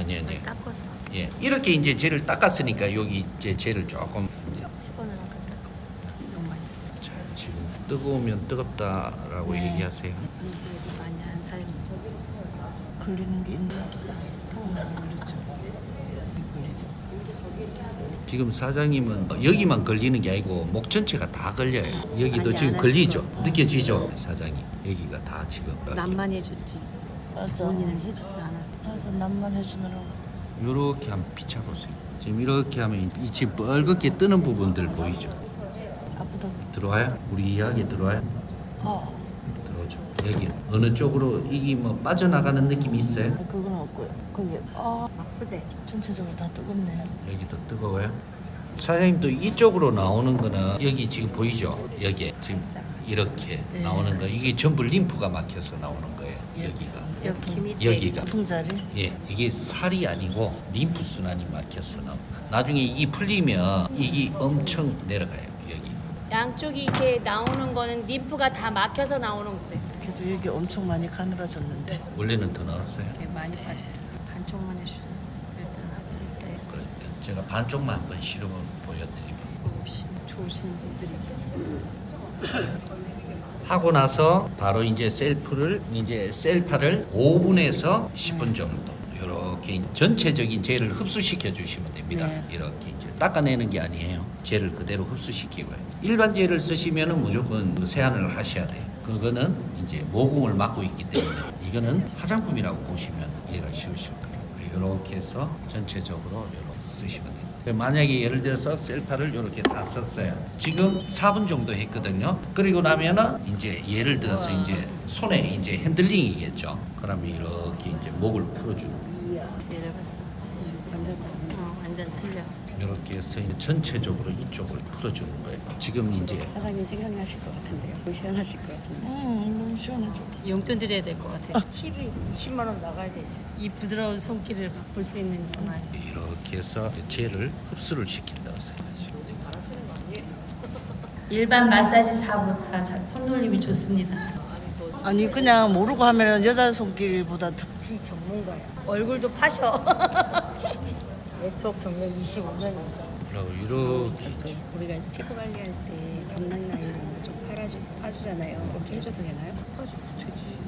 Speaker 4: 닦아서.
Speaker 1: 예, 이렇게 이제 젤을 닦았으니까 여기 이제 젤을 조금 이제
Speaker 4: 수건을 아까 닦았어. 너무 많이 닦았어.
Speaker 1: 자, 지금 뜨거우면 뜨겁다라고
Speaker 2: 네.
Speaker 1: 얘기하세요.
Speaker 4: 눈들이 많이 안 살면
Speaker 2: 걸리는 게 있나? 걸리죠.
Speaker 1: 지금 사장님은 여기만 걸리는 게 아니고 목 전체가 다 걸려요. 여기도
Speaker 4: 많이
Speaker 1: 지금
Speaker 4: 안
Speaker 1: 걸리죠?
Speaker 4: 하시고.
Speaker 1: 느껴지죠? 사장님 여기가 다 지금
Speaker 4: 남만 해줬지.
Speaker 2: 맞아.
Speaker 4: 본인은 해주지도 않아.
Speaker 2: 그래서 남만 해주느라고.
Speaker 1: 이렇게 한번 비춰보세요. 지금 이렇게 하면 이 지금 빨갛게 뜨는 부분들 보이죠?
Speaker 2: 아프다고.
Speaker 1: 들어와요? 우리 이야기 들어와요? 들어오죠. 여기 어느 쪽으로 이게 뭐 빠져나가는 느낌이 있어요?
Speaker 2: 그건 없고요. 거기
Speaker 4: 아프대.
Speaker 2: 전체적으로 다 뜨겁네요.
Speaker 1: 여기도 뜨거워요? 사장님도 이쪽으로 나오는 거는 여기 지금 보이죠? 여기 지금 이렇게
Speaker 2: 네.
Speaker 1: 나오는 거 이게 전부 림프가 막혀서 나오는 거예요. 여기가
Speaker 4: 여기 밑에
Speaker 1: 여기가
Speaker 2: 아픈 자리.
Speaker 1: 예 이게 살이 아니고 림프 순환이 막혀서 나오. 나중에 이 풀리면 이게 엄청 내려가요. 여기
Speaker 4: 양쪽이 이렇게 나오는 거는 림프가 다 막혀서 나오는 거예요.
Speaker 2: 그래도 여기 엄청 많이 가늘어졌는데.
Speaker 1: 원래는 더 나왔어요.
Speaker 4: 되게 많이 빠졌어. 반쪽만 해주는 일단 했을 때
Speaker 1: 그러니까 제가 반쪽만 한번 실험을 보여드리면
Speaker 4: 없이 좋으신 분들이 있어서
Speaker 1: 하고 나서 바로 이제 셀파를 5분에서 10분 정도 이렇게 전체적인 젤을 흡수시켜 주시면 됩니다.
Speaker 2: 네.
Speaker 1: 이렇게 이제 닦아내는 게 아니에요. 젤을 그대로 흡수시키고요. 일반 젤을 쓰시면은 무조건 세안을 하셔야 돼요. 그거는 이제 모공을 막고 있기 때문에 이거는 화장품이라고 보시면 이해가 쉬우실 거예요. 이렇게 해서 전체적으로 이렇게 쓰시면 돼요. 만약에 예를 들어서 셀파를 이렇게 다 썼어요. 지금 4분 정도 했거든요. 그리고 나면은 이제 예를 들어서 이제 손에 이제 핸들링이겠죠. 그러면 이렇게 이제 목을 풀어주는 거예요.
Speaker 4: 내려갔어. 완전 완전 틀려.
Speaker 1: 이렇게 해서 이제 전체적으로 이쪽을 풀어주는 거예요. 지금 이제
Speaker 4: 사장님 생각나실 것 같은데요. 시원하실 것 같은데.
Speaker 2: 너무 시원하죠.
Speaker 4: 용돈 드려야 될 것 같아요. 팁이 10만 원 나가야 돼. 이 부드러운 손길을 볼 수 있는 정말.
Speaker 1: 이렇게 해서 젤을 흡수를 시킨다고 생각하시면 돼요.
Speaker 4: 일반 마사지 사보다 손놀림이 좋습니다.
Speaker 2: 아니 그냥 모르고 하면은 여자 손길보다 더
Speaker 4: 이 전문가야. 얼굴도 파셔. 네트워크 경력 25년이죠.
Speaker 1: 그리고 이렇게
Speaker 4: 우리가 피부 관리할 때 감량 라인을 좀 파주잖아요. 그렇게 해줘도 되나요? 파줘도 되지.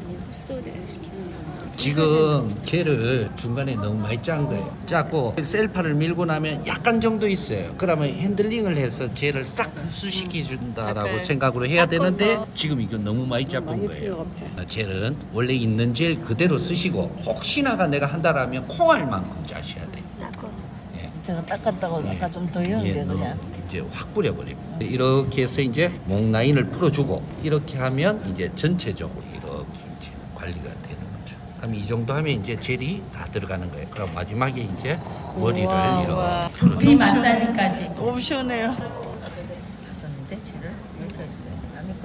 Speaker 4: 아니 흡수를 시키는 정도.
Speaker 1: 지금 젤을 중간에 너무 많이 짠 거예요. 짰고 셀파를 밀고 나면 약간 정도 있어요. 그러면 핸들링을 해서 젤을 싹 흡수시켜 준다라고
Speaker 4: 약간
Speaker 1: 생각으로 해야
Speaker 4: 닦아서.
Speaker 1: 되는데 지금 이거 너무 많이 짜본
Speaker 4: 많이
Speaker 1: 거예요.
Speaker 4: 필요가 없어요.
Speaker 1: 젤은 원래 있는 젤 그대로 쓰시고 혹시나가 내가 한다라면 콩알 만큼 짜셔야 돼요.
Speaker 4: 닦아서.
Speaker 1: 예.
Speaker 2: 제가 닦았다고 아까 좀 더 이었는데
Speaker 1: 예,
Speaker 2: 그냥.
Speaker 1: 이제 확 뿌려버리고 이렇게 해서 이제 목 라인을 풀어주고 이렇게 하면 이제 전체적으로 이렇게 이제 관리가 되는 거죠. 그럼 이 정도 하면 이제 젤이 다 들어가는 거예요. 그럼 마지막에 이제 머리를
Speaker 2: 우와,
Speaker 1: 이렇게
Speaker 2: 우와.
Speaker 1: 풀어주고
Speaker 4: 비 마사지까지.
Speaker 2: 너무 시원해요.
Speaker 4: 없었는데 쟤를 여기가 있어요.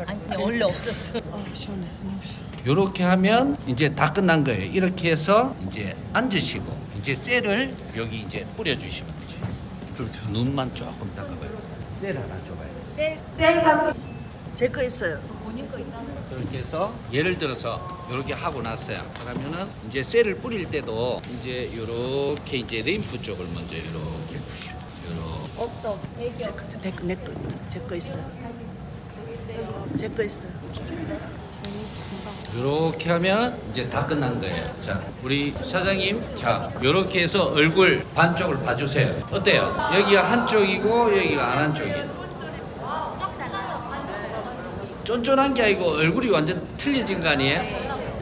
Speaker 4: 아니 원래 없었어.
Speaker 2: 시원해. 너무 시원해.
Speaker 1: 이렇게 하면 이제 다 끝난 거예요. 이렇게 해서 이제 앉으시고 이제 셀을 여기 이제 뿌려주시면 되죠. 눈만 조금 닦아봐요. 셀 하나 줘봐요.
Speaker 4: 셀 갖고
Speaker 2: 제 거 있어요.
Speaker 1: 그렇게 해서 예를 들어서 이렇게 하고 났어요. 그러면은 이제 셀을 뿌릴 때도 이제 이렇게 이제 림프 쪽을 먼저 이렇게 푸시고 이렇게
Speaker 4: 없어. 애기 없어.
Speaker 2: 제 거 있어요. 제 거 있어요.
Speaker 1: 이렇게 하면 이제 다 끝난 거예요. 자, 우리 사장님, 자, 이렇게 해서 얼굴 반쪽을 봐주세요. 어때요? 여기가 한쪽이고 여기가 안 한쪽이에요. 쫀쫀한 게 아니고 얼굴이 완전 틀려진 거 아니에요?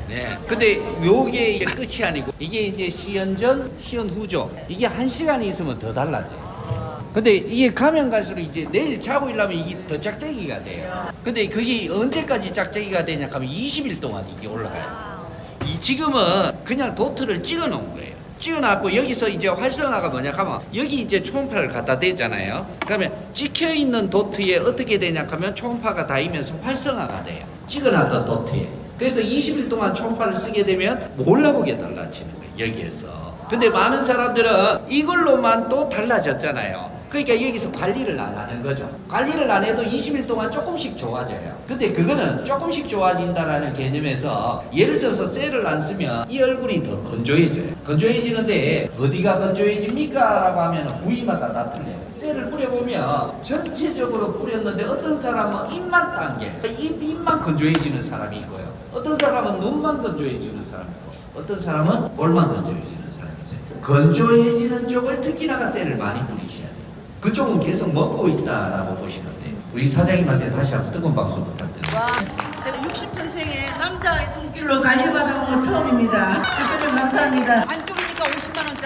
Speaker 1: 네. 근데 요게 이제 끝이 아니고 이게 이제 시연 전, 시연 후죠. 이게 1시간이 있으면 더 달라져요. 근데 이게 가면 갈수록 이제 내일 자고 일하면 이게 더 짝짝이가 돼요. 근데 그게 언제까지 짝짝이가 되냐 하면 20일 동안 이게 올라가요. 이 지금은 그냥 도트를 찍어 놓은 거예요. 찍어놨고 여기서 이제 활성화가 뭐냐 하면 여기 이제 초음파를 갖다 대잖아요. 그러면 찍혀 있는 도트에 어떻게 되냐 하면 초음파가 닿으면서 활성화가 돼요. 찍어놨던 도트에. 그래서 20일 동안 초음파를 쓰게 되면 몰라보게 달라지는 거예요. 여기에서. 근데 많은 사람들은 이걸로만 또 달라졌잖아요. 그러니까 여기서 관리를 안 하는 거죠. 관리를 안 해도 20일 동안 조금씩 좋아져요. 근데 그거는 조금씩 좋아진다라는 개념에서 예를 들어서 셀을 안 쓰면 이 얼굴이 더 건조해져요. 건조해지는데 어디가 건조해집니까? 라고 하면 부위마다 다 틀려요. 셀을 뿌려보면 전체적으로 뿌렸는데 어떤 사람은 입만 당겨 입만 건조해지는 사람이 있고요. 어떤 사람은 눈만 건조해지는 사람이 있고 어떤 사람은 볼만 건조해지는 사람이 있어요. 건조해지는 쪽을 특히나 셀을 많이 뿌리셔야 돼요. 그쪽은 계속 먹고 있다라고 보시면 돼요. 우리 사장님한테 다시 한번 뜨거운 박수 부탁드립니다.
Speaker 2: 제가 60평생에 남자의 손길로 관리받아본 건 처음입니다. 대표님 감사합니다.
Speaker 4: 안쪽이니까 50만 원짜리.